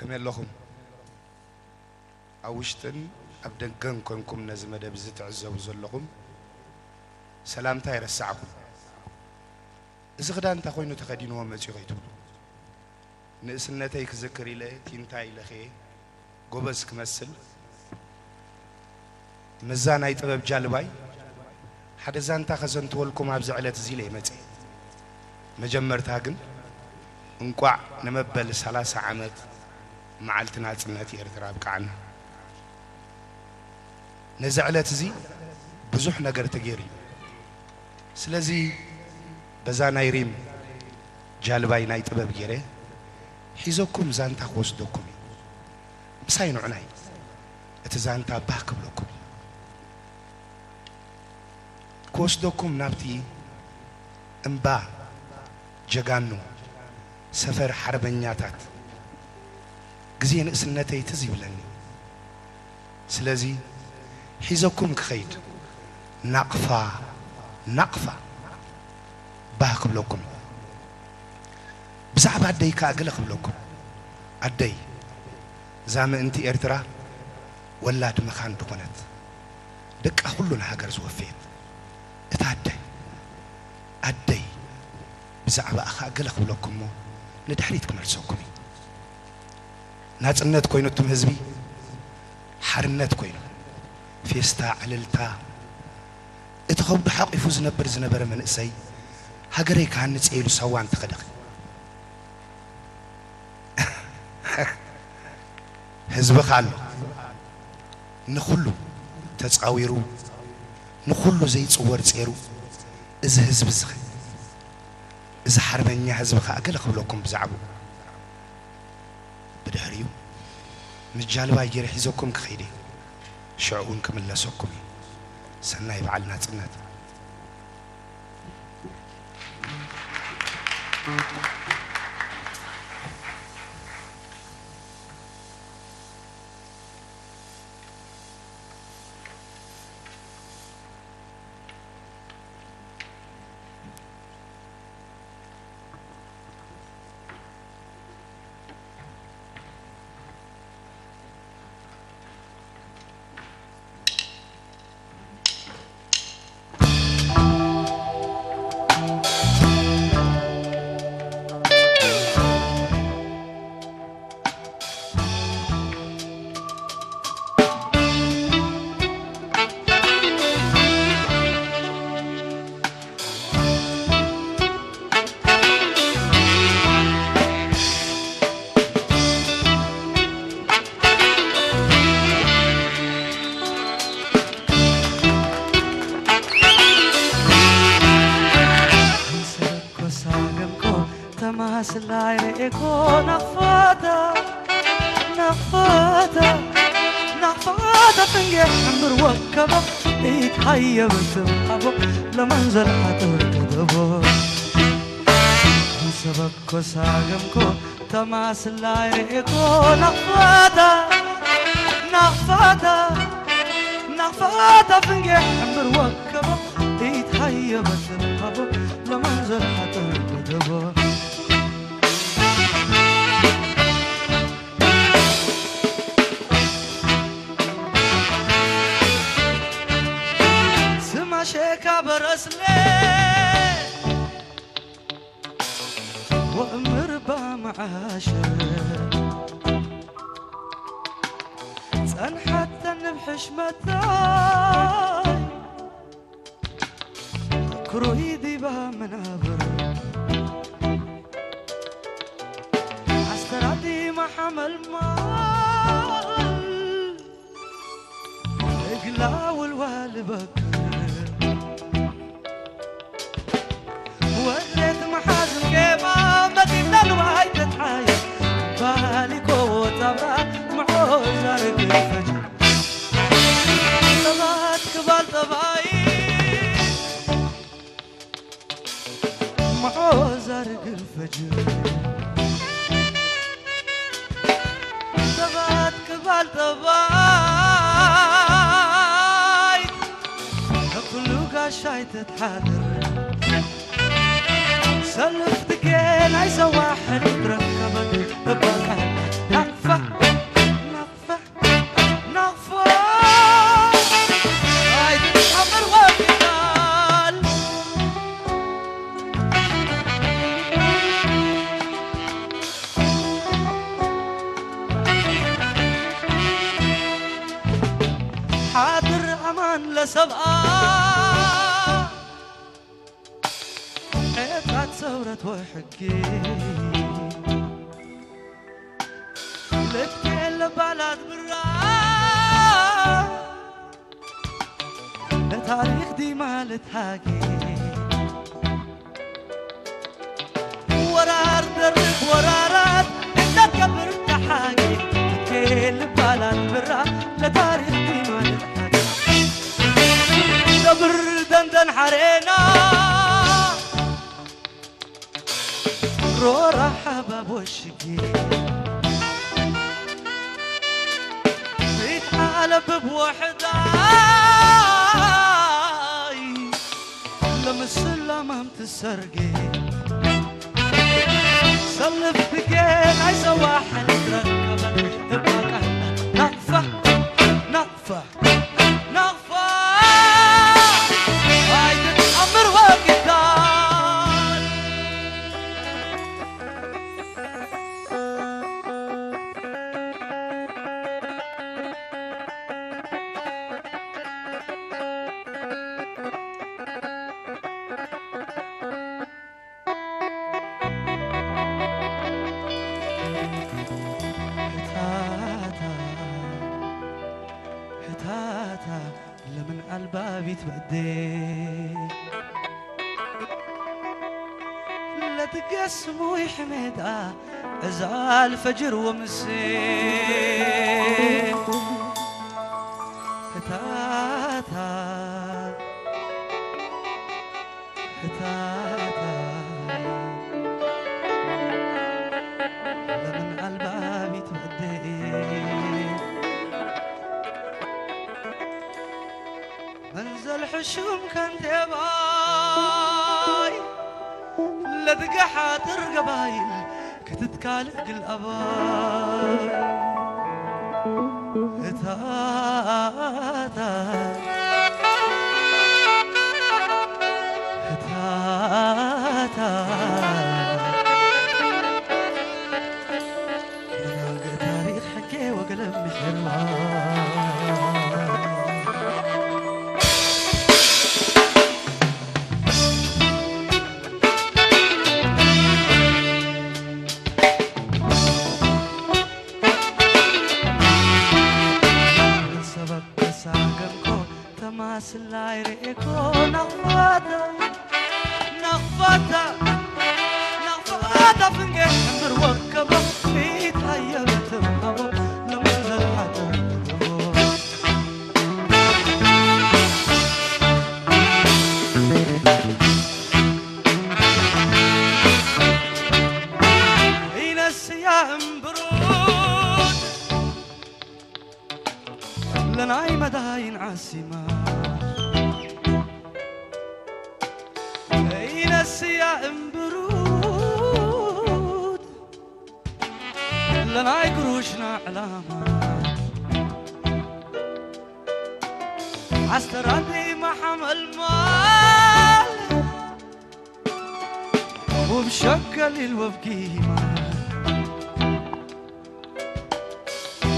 كم يلهم أوشتن أبدن كونكم نزمة بزت عزة وزلهم سلامتا يرسعكم إذا غدان تخوينو تخدينو ومسيغيتو نسنتي كذكري له تينتاي لخي غوبس كمسل مزان اي طبب جالباي حدا زانتا خزنتو لكم ابز علت زي لي متي مجمرتا كن انقع نمبل 30 عمت معلتنا صناتي ارتراب قعنا نزعلت زي بزح نجر تجيري سلازي بزانا يريم جالباي ناي طبب جيره حيزوكم زانتا خوسدوكم مساينو عناي اتزانتا باك بلوكم كوسدوكم نابتي امبا جغانو سفر حربنياتات غزين اسنتي تزيبلني سلازي حيزوكم كخيد نقفا باك بلوكم بزعب عدي كأقلق بلوكم عدي زام انتي ارترا ولا دمخان دقنت دك أخلو الهاجر زوفيت اتعدي عدي بزعب أخا أقلق بلوكم مو ندحريتكم رسوكمي ناس النت كوينو تم هزبي حرنت كوينو فيستا عللتا اتخوض حق يفوز نبر زنبر من اسي هاجري كان نتسيلو سوان تخدق هزب خالو نخلو تتصاويرو نخلو زي تصور تصيرو إذا هزب زخ إذا حربني هزب خا أقل خبلكم بزعبو بدهريو مجال بايجر حيزوكم كخيري شعون كمل لسوكم سناي بعلنا تنات نفاتا تنجح عمر وكبا يتحيى بسبحبه لمنزل حتردبه سبكو ساقمكو تماس لايريكو نفاتا تنجح عمر وكبا يتحيى بسبحبه لمنزل حتردبه شيكا برسلي وأمر بمعاشر سن حتى بحشمتاي كرويدي بها منابر عستراتي ما حمل مال اقلا والوال بكر وريت محازن كيما مدينة الوهاي تتحايا بالي كوتا معوزة رقل الفجر طبات كبال طباي معوزة رقل الفجر طبات كبال طباي كله قاشاي تتحاضر سلفتك انا يسوى حد ركبك ببالها لسبقة عيبات ثورة وحقي لتكل بلد برا لتاريخ ديما لتهاجي ورار درب ورارات انت كبرت حاجي لتكل بلد برا لتاريخ ديما لتهاجي دبر دندن حرينا رورا حباب وشقي بيتحالب بوحداي لما السلامة متسرقي سلف بقين عايز واحد ركبت تبقى نقفة نقفة نقفة هاي تتأمر وقتال حتاتا لمن قلبها بيتبدي لا تقسموا يحمدها ازعال فجر ومسي حتاتا حتاتا لمن قلبها بيتبدي منزل حشوم كان تباي لدقى حاتر قبايل كتتكالق الأباي هتاتا هتاتا مناقى تاريخ حكي وقلب محرمان سلاي ريكو نقفاتا نقفاتا نقفاتا فنجي حمر وكبا فيت هيا بتمهبو لما زلحتا هنا السياهم برود لناي مداين عاسمة السياهم برود لنا قروشنا علامات عستراني ما حمل مال وبشكل الوفقيمة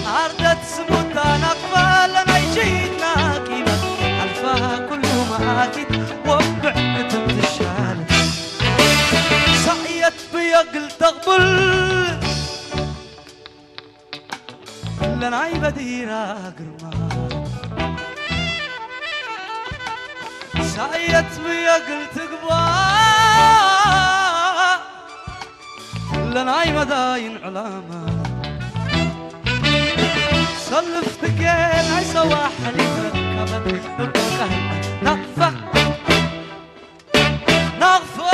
عردت سموتا نقفة لنا يجينا قيمة ألفها كلهم آكد وبعدتهم تشال سعيت بيقل تقبل لنا بديرة قرمان سعيت بيقل تقبل لنا مداين علامة صلف بقين عيسى واحد يتركبت ببقى نقفة نقفة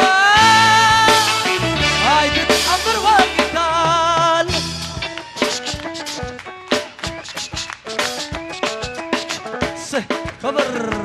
هاي تتحضر وقتال سه خبر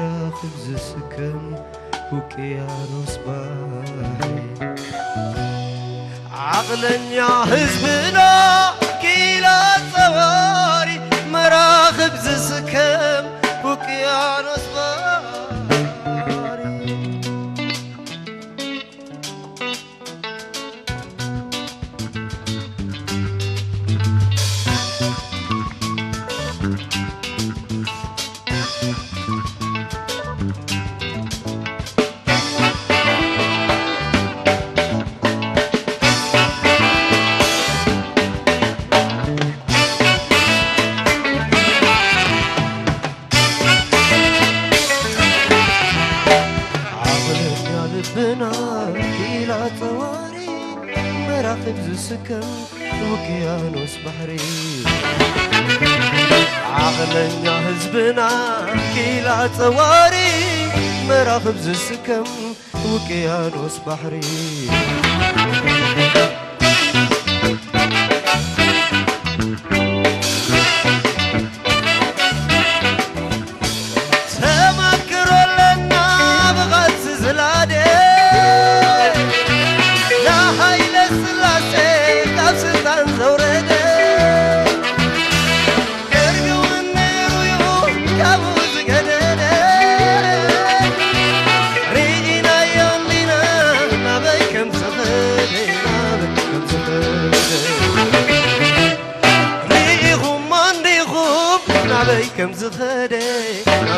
مراخب زسكم وكيانوس باحي عقلنا حزبنا كيلا صواري مراخب زسكم وكيانوس باحي سكن وكيانوس بحري عقلنا حزبنا كيلا تواري مراخب زسكم وكيانوس بحري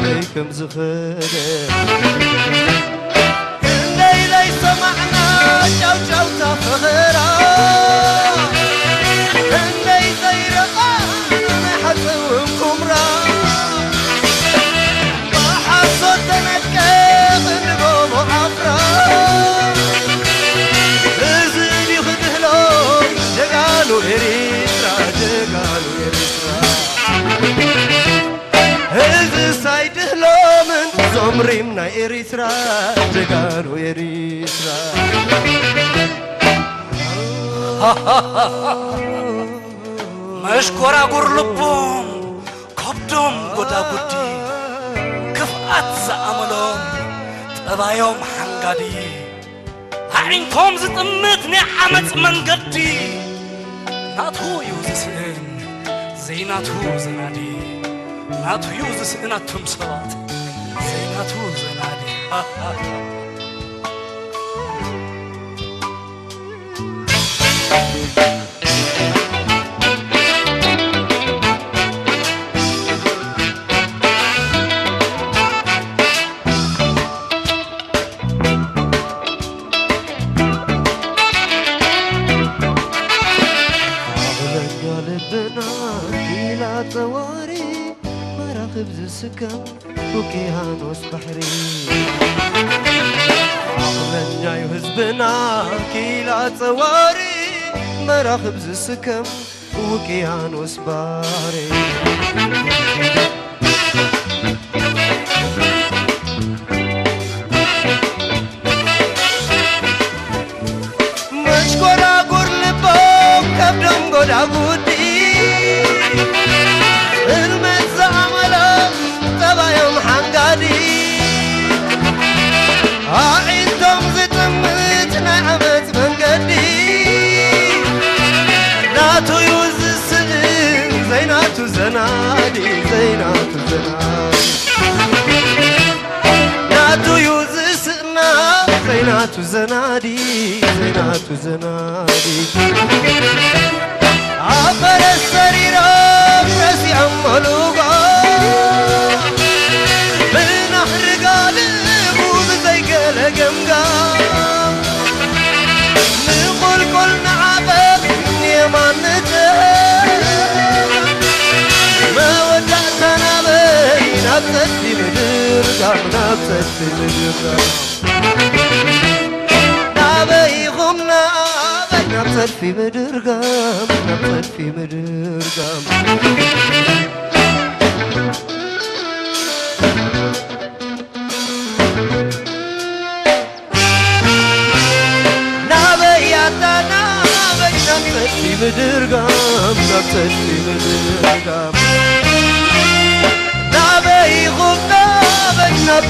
عليكم زخدي الليلة سمعنا جو جو تفخرا الليلة يرقانا حسوكم را وحصوت نكاف نقوم عفرا زبي خدهلو جقالوا إريترا سايده لومن زمريمنا إريترا جغارو إريترا مشكورا قرلبهم كبدهم قدا قدي كفأت زعملهم تبايهم حنقادي عينكم زتمتني عمت من قدي ناتو يوزسن زيناتو زنادي ناتو يوزس إناتهم صوت زيناتو زنادي سكم وكيانوس بحري عقلنا يهزبنا كيلا تواري مراخب السكم وكيانوس بحري مشكورا قرلبهم كبدهم قد عبودي تبايم حنقادي عينتم زتمت نعمت من قدي ناتو يوز السئن زيناتو زنادي زيناتو زنادي ناتو يوز السئنا زيناتو زنادي زيناتو زنادي عبر السريرة برسي عملوغا بالنهر قالبو بزي قلقمقا نقول كلنا عباب نيمان نتاب ما ودعتنا بين نبتدي مدرقا نبتدي مدرقا نبي غمنا نبتد في مدرقام نبتد في مدرقام نبياتنا نبتد في مدرقام نبتد في مدرقام نبي غمنا نبتد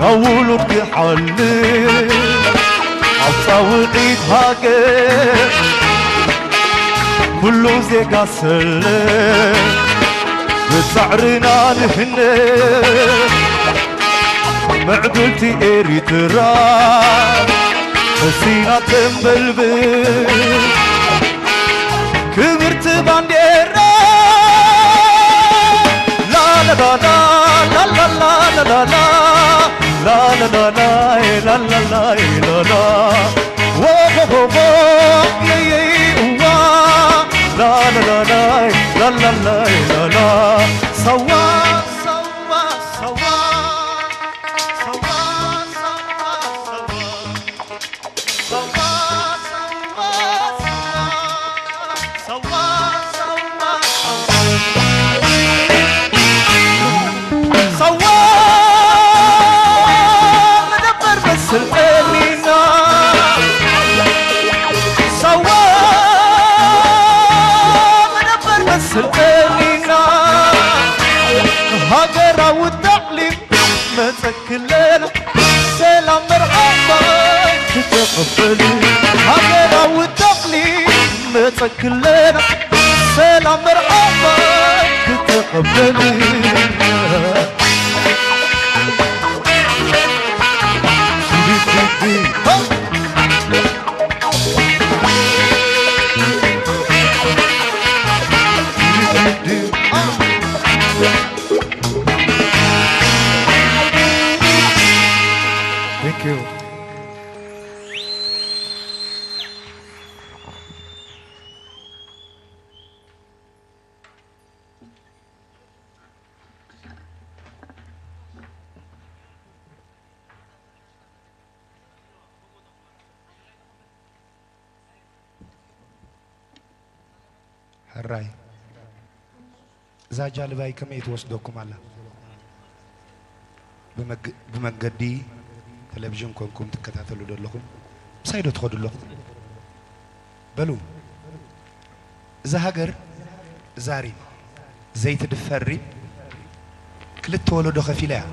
نولد كحل عطاوقيت هاجر كله زيقا سلم بسعرنا نهنه معقلتي إريترا حسينا تنبلبل كبرت بانديرا لا لا لا لا لا لا لا لا لا لا لا لا لا لا لا لا وو وو وو يا يا لا لا لا لا لا لا لا لا سوا سوا سوا هاجر والتعليم ما تكلنا سلام مرحبا تتقبلي هاجر والتعليم ما تكلنا سلام مرحبا تتقبلي Thank you. هراي زاجال باي كم يتوسدوكم الله بمجدي تلفزيون كونكم تكتاتلوا دلكم سايدو تخدوا لكم بلو زهاجر زاري زيت دفري كلت ولدو خفيلا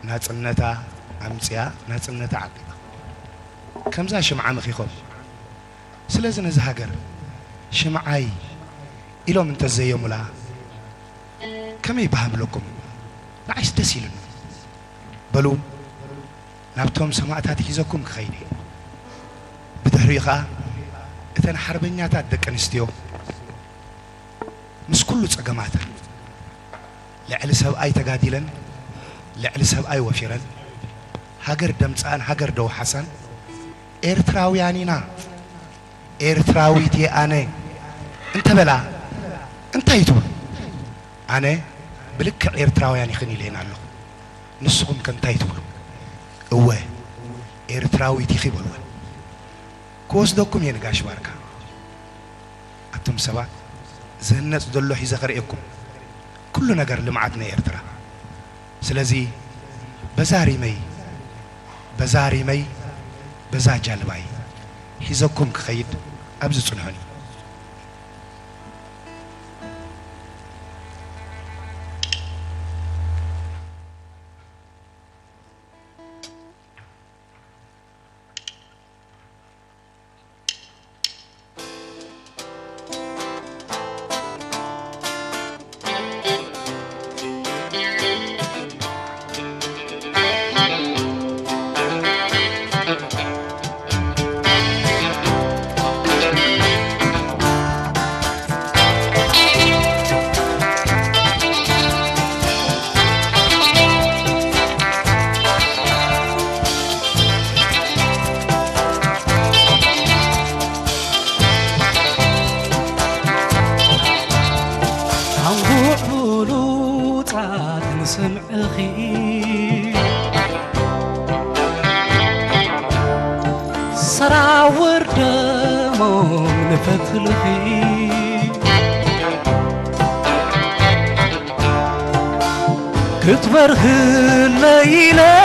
ناصنتا امصيا ناصنتا عقبا كمزا شمعة مخيخم سلازن زهاجر شمعاي إلو من تزيوم لا كم يبهم لكم نعيش تسيلن بلو نابتهم سماعتات يزكم خيري بتحريقا اتن حربنياتات دق انستيو مس كله صقماتا لعل سباي تغاديلن لعل سباي وفيرن هاجر دمصان هاجر دو حسن ኤርትራውያኒና ኤርትራዊት አነ እንተ በላ እንታይቱ አነ ብልክ ኤርትራውያን ይኽን ይለናለሁ ንስኹም ከንታይቱ እወ ኤርትራዊት ይኽበሉ ኮስዶኩም የንጋሽ ባርካ አቱም ሰባ ዘነጽ ደሎ ይዘኸርየኩም ኩሉ ነገር ልማዓትና ኤርትራ ስለዚህ በዛሪ መይ በዛ ጃልባይ ሒዘኩም ክኸይድ ኣብዚ ጽንሑኒ سراور دموم نفتلخي كتبره الليلة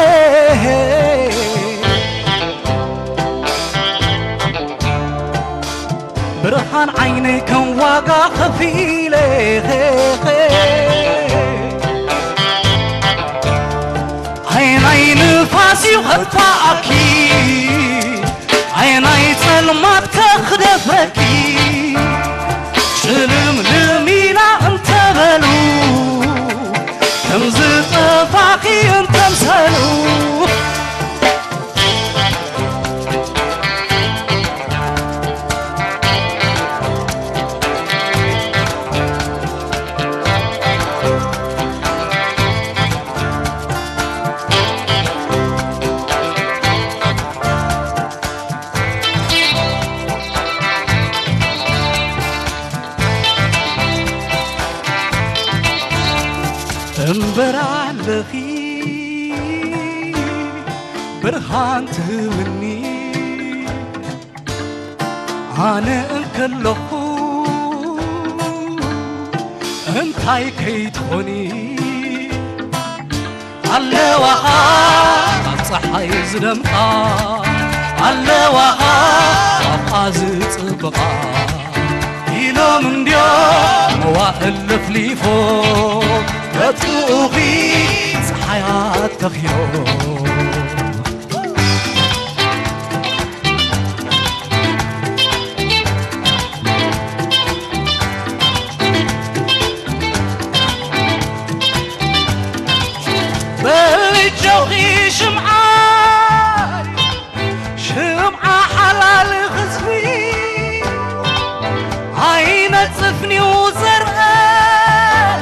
برهان عينيك واقع خفيلة عيني نفاسي غطاكي عيني ظلمات كخدفكي شلم لمينا انت بلو كمز طفاقي انت مسلو برعلخي برهان تبني أنا انكلخو انتاي كيتوني على وها صحاي زدمقا على وها وقاز صبقا إلى من ديا مواهل لفليفو بتوغي حياة تغيير بالجوغي شمعة حلال غزفي عينة صفني وزرقاء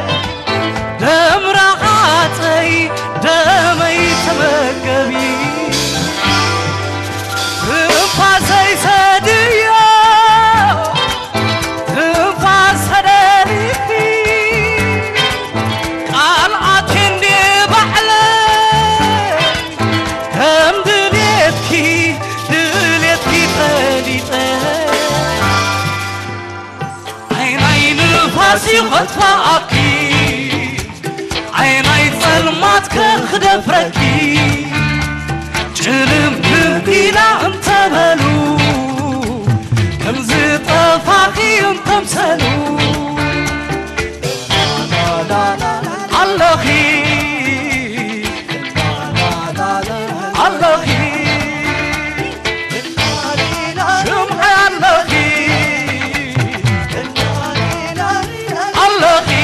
دم رغاتي دمي تمكبي تنفاسي سديا تنفاس هدري قال عتندي بحلي هم دليتكي فديتي عيني نفاسي غطفاكي عيني ظلمات كخدفركي جلم لبينا انت بلو كمز طفاقي انت مسلو اللخي اللخي شمعي اللخي اللخي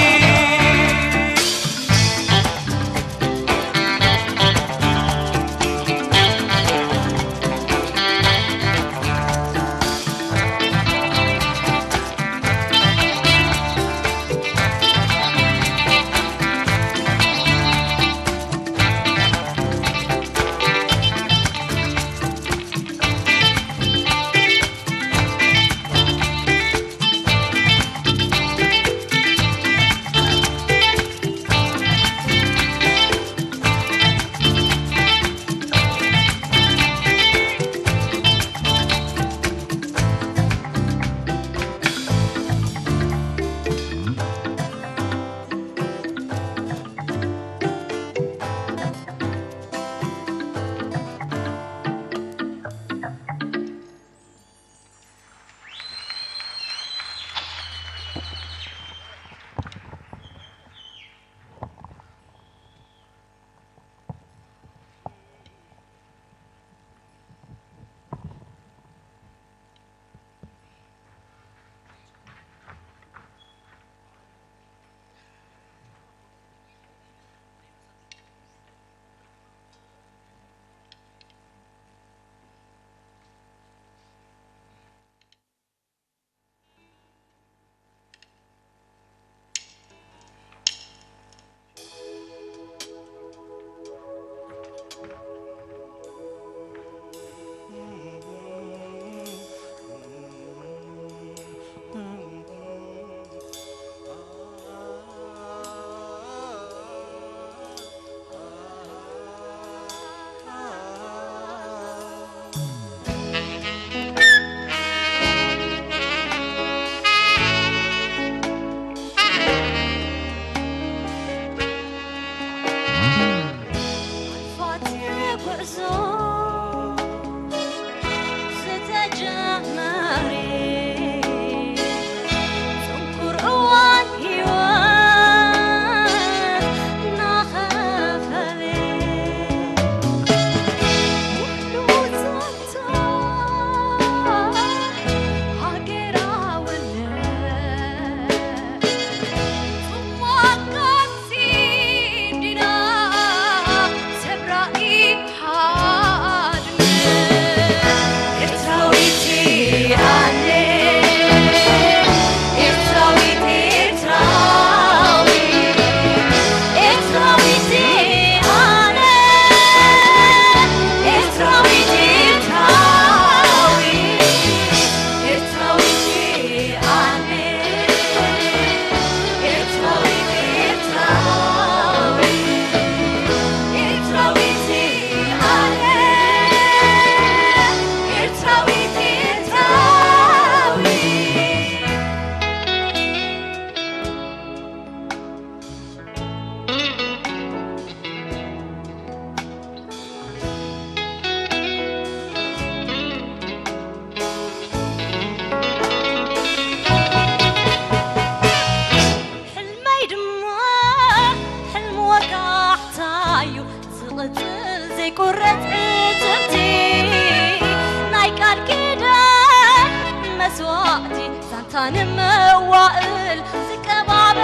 مسواتي سانتان موائل تكبابل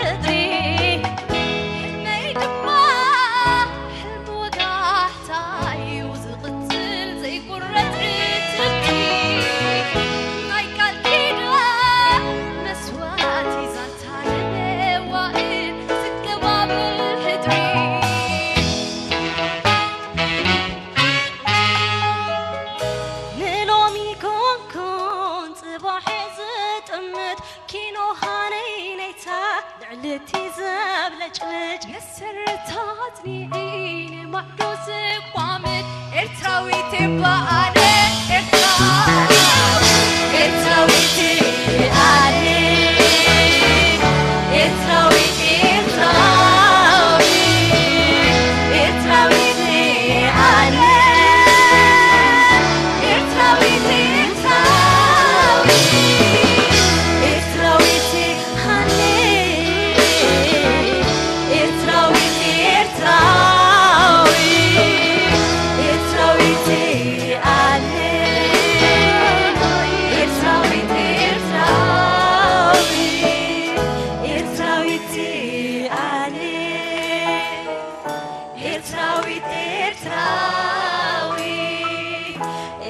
هدري ما يدمع حلم وقاحتاي وزغتل زي قرة تبكي ما يقال كده مسواتي سانتان موائل تكبابل هدري لعلتي زبلجلج مسرتاتني عيني محروس قامت ارتراويتي بقالي ارتراويتي قالي ارتراويتي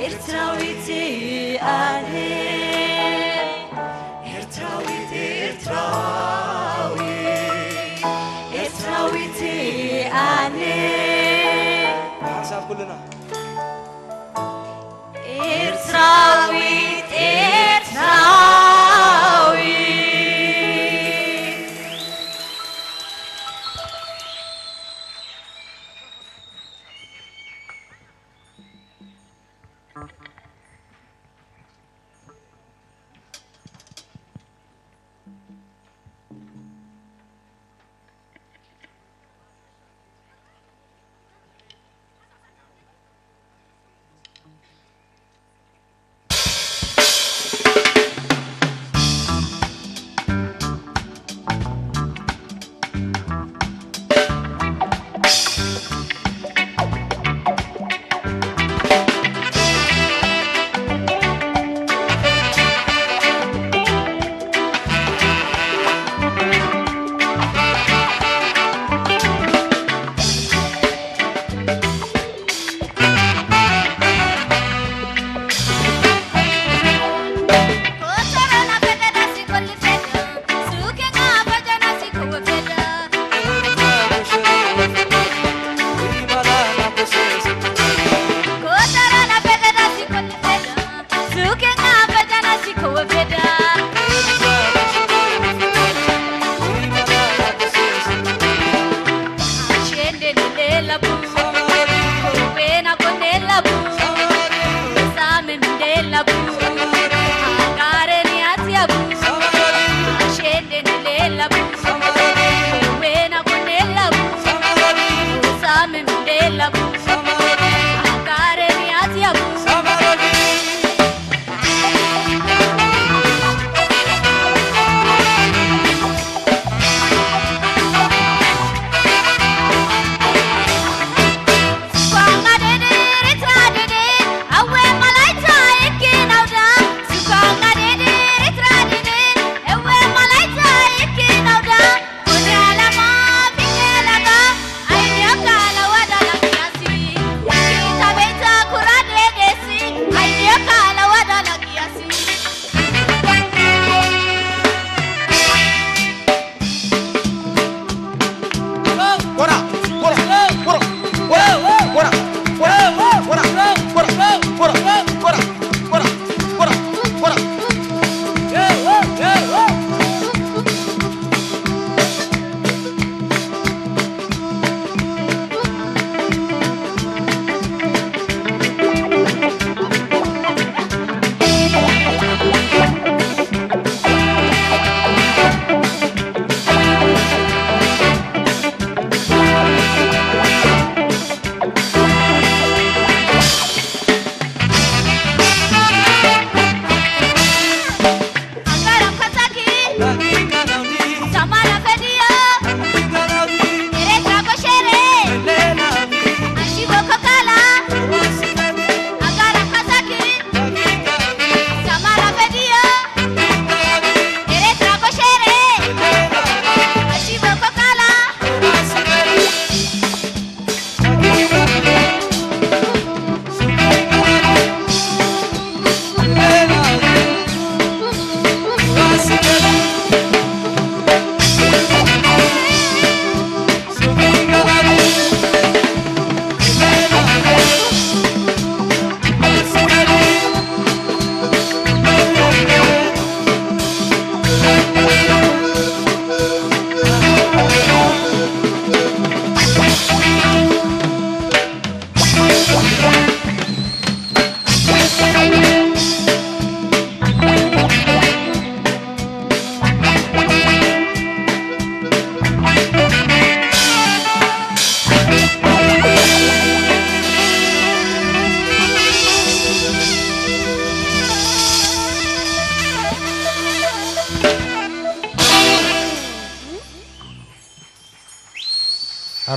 ارتراويتي قالي ارتراويتي كلنا إرتراويت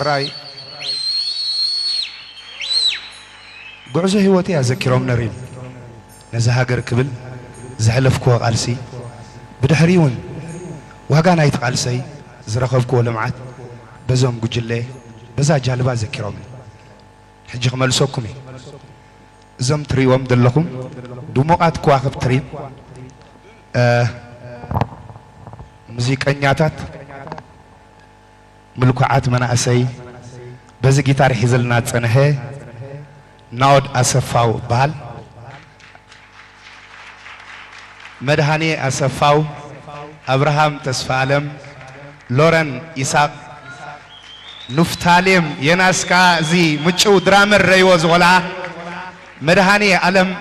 حراي بعزة هوتي أذكرهم نريم نزهاجر كبل زحلف كوا قالسي بدحريون وهاجانا يتقالسي زرخف كوا لمعات بزوم جوجلة بزا جالبا ذكرهم حج خمال سوكمي زم تريوم دلكم دموقات كواخب تريم موسيقى نياتات ملكوعات مناسي بزي جيتار حزلنا تصنه ناود أسفاو بال مدهاني أسفاو أبراهام تسفالم لورن إساق نفتاليم يناسكا زي مچو درامر ريوز ولا مدهاني ألم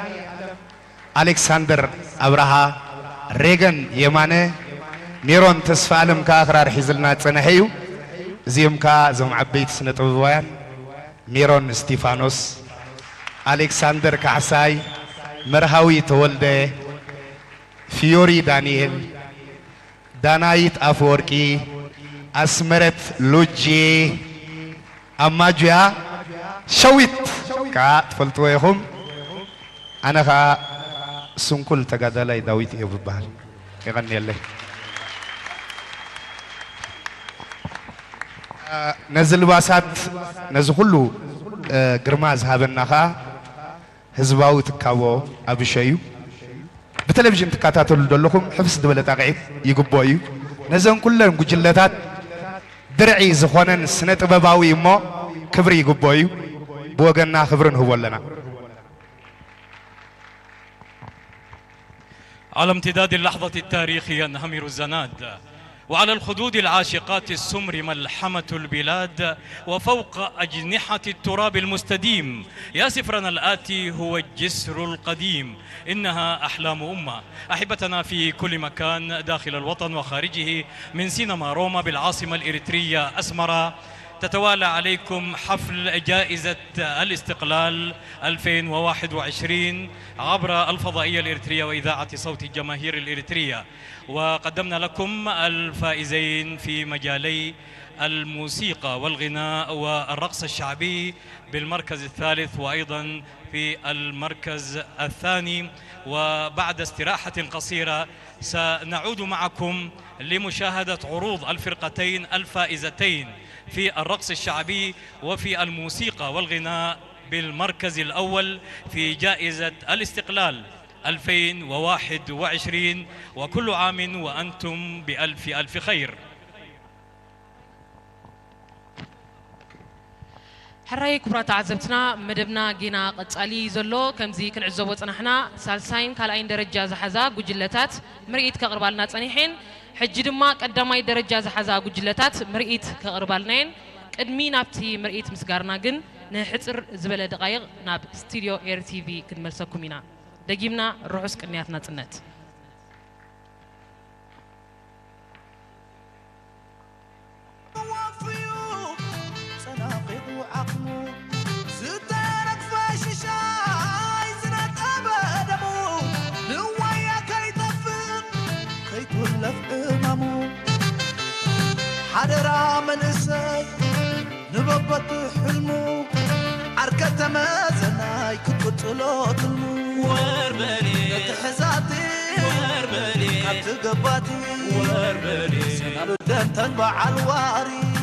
ألكسندر أبراها ريغن يمانه نيرون تسفالم كاخرار حزلنا تصنهيو زيم كا زم عبيت سنة طبوان ميرون ستيفانوس ألكسندر كعساي مرهاوي تولده فيوري دانييل دانايت أفوركي أسمرت لوجي أماجيا شويت كا تفلتويهم أنا كا سنكل تقادلاي داويت يببال يغني الله نزل باسات نزخلو قرماز هابناخا هزباو تكاو أبشيو بتلفزيون تكاتاتو دولكم حفظ دولة تاقعيد يقبويو نزن كلهم قجلتات درعي زخوانا سنة بباوي مو كبري يقبويو بوغنا خبرن هو لنا على امتداد اللحظة التاريخية ينهمر الزناد وعلى الخدود العاشقات السمر ملحمة البلاد وفوق أجنحة التراب المستديم يا سفرنا الآتي هو الجسر القديم إنها أحلام أمة أحبتنا في كل مكان داخل الوطن وخارجه من سينما روما بالعاصمة الإريترية أسمرة تتوالى عليكم حفل جائزة الاستقلال 2021 عبر الفضائية الإريترية وإذاعة صوت الجماهير الإريترية وقدمنا لكم الفائزين في مجالي الموسيقى والغناء والرقص الشعبي بالمركز الثالث وأيضا في المركز الثاني وبعد استراحة قصيرة سنعود معكم لمشاهدة عروض الفرقتين الفائزتين في الرقص الشعبي وفي الموسيقى والغناء بالمركز الأول في جائزة الاستقلال 2021 وكل عام وأنتم بألف ألف خير. حراي كبرات عزبتنا مدبنا جينا قصالي زلو كمزي كنعزبو صنحنا سالساين كالاين درجه زحزا غجلتات مرئيت كقربالنا صنيحين حج دما قدماي درجه زحزا غجلتات مرئيت كقربالنين قدمي نابتي مرئيت مسغارنا جن نحصر زبله دقايق ناب ستوديو اير تي في كنملسكم ينا دقيمنا روحس قنياتنا صنت حدرا من اسي نببت حلمو عركة مازناي كتقتلوت وربلي تحزاتي وربلي قبتي وربلي سنالو دان تنبع الواري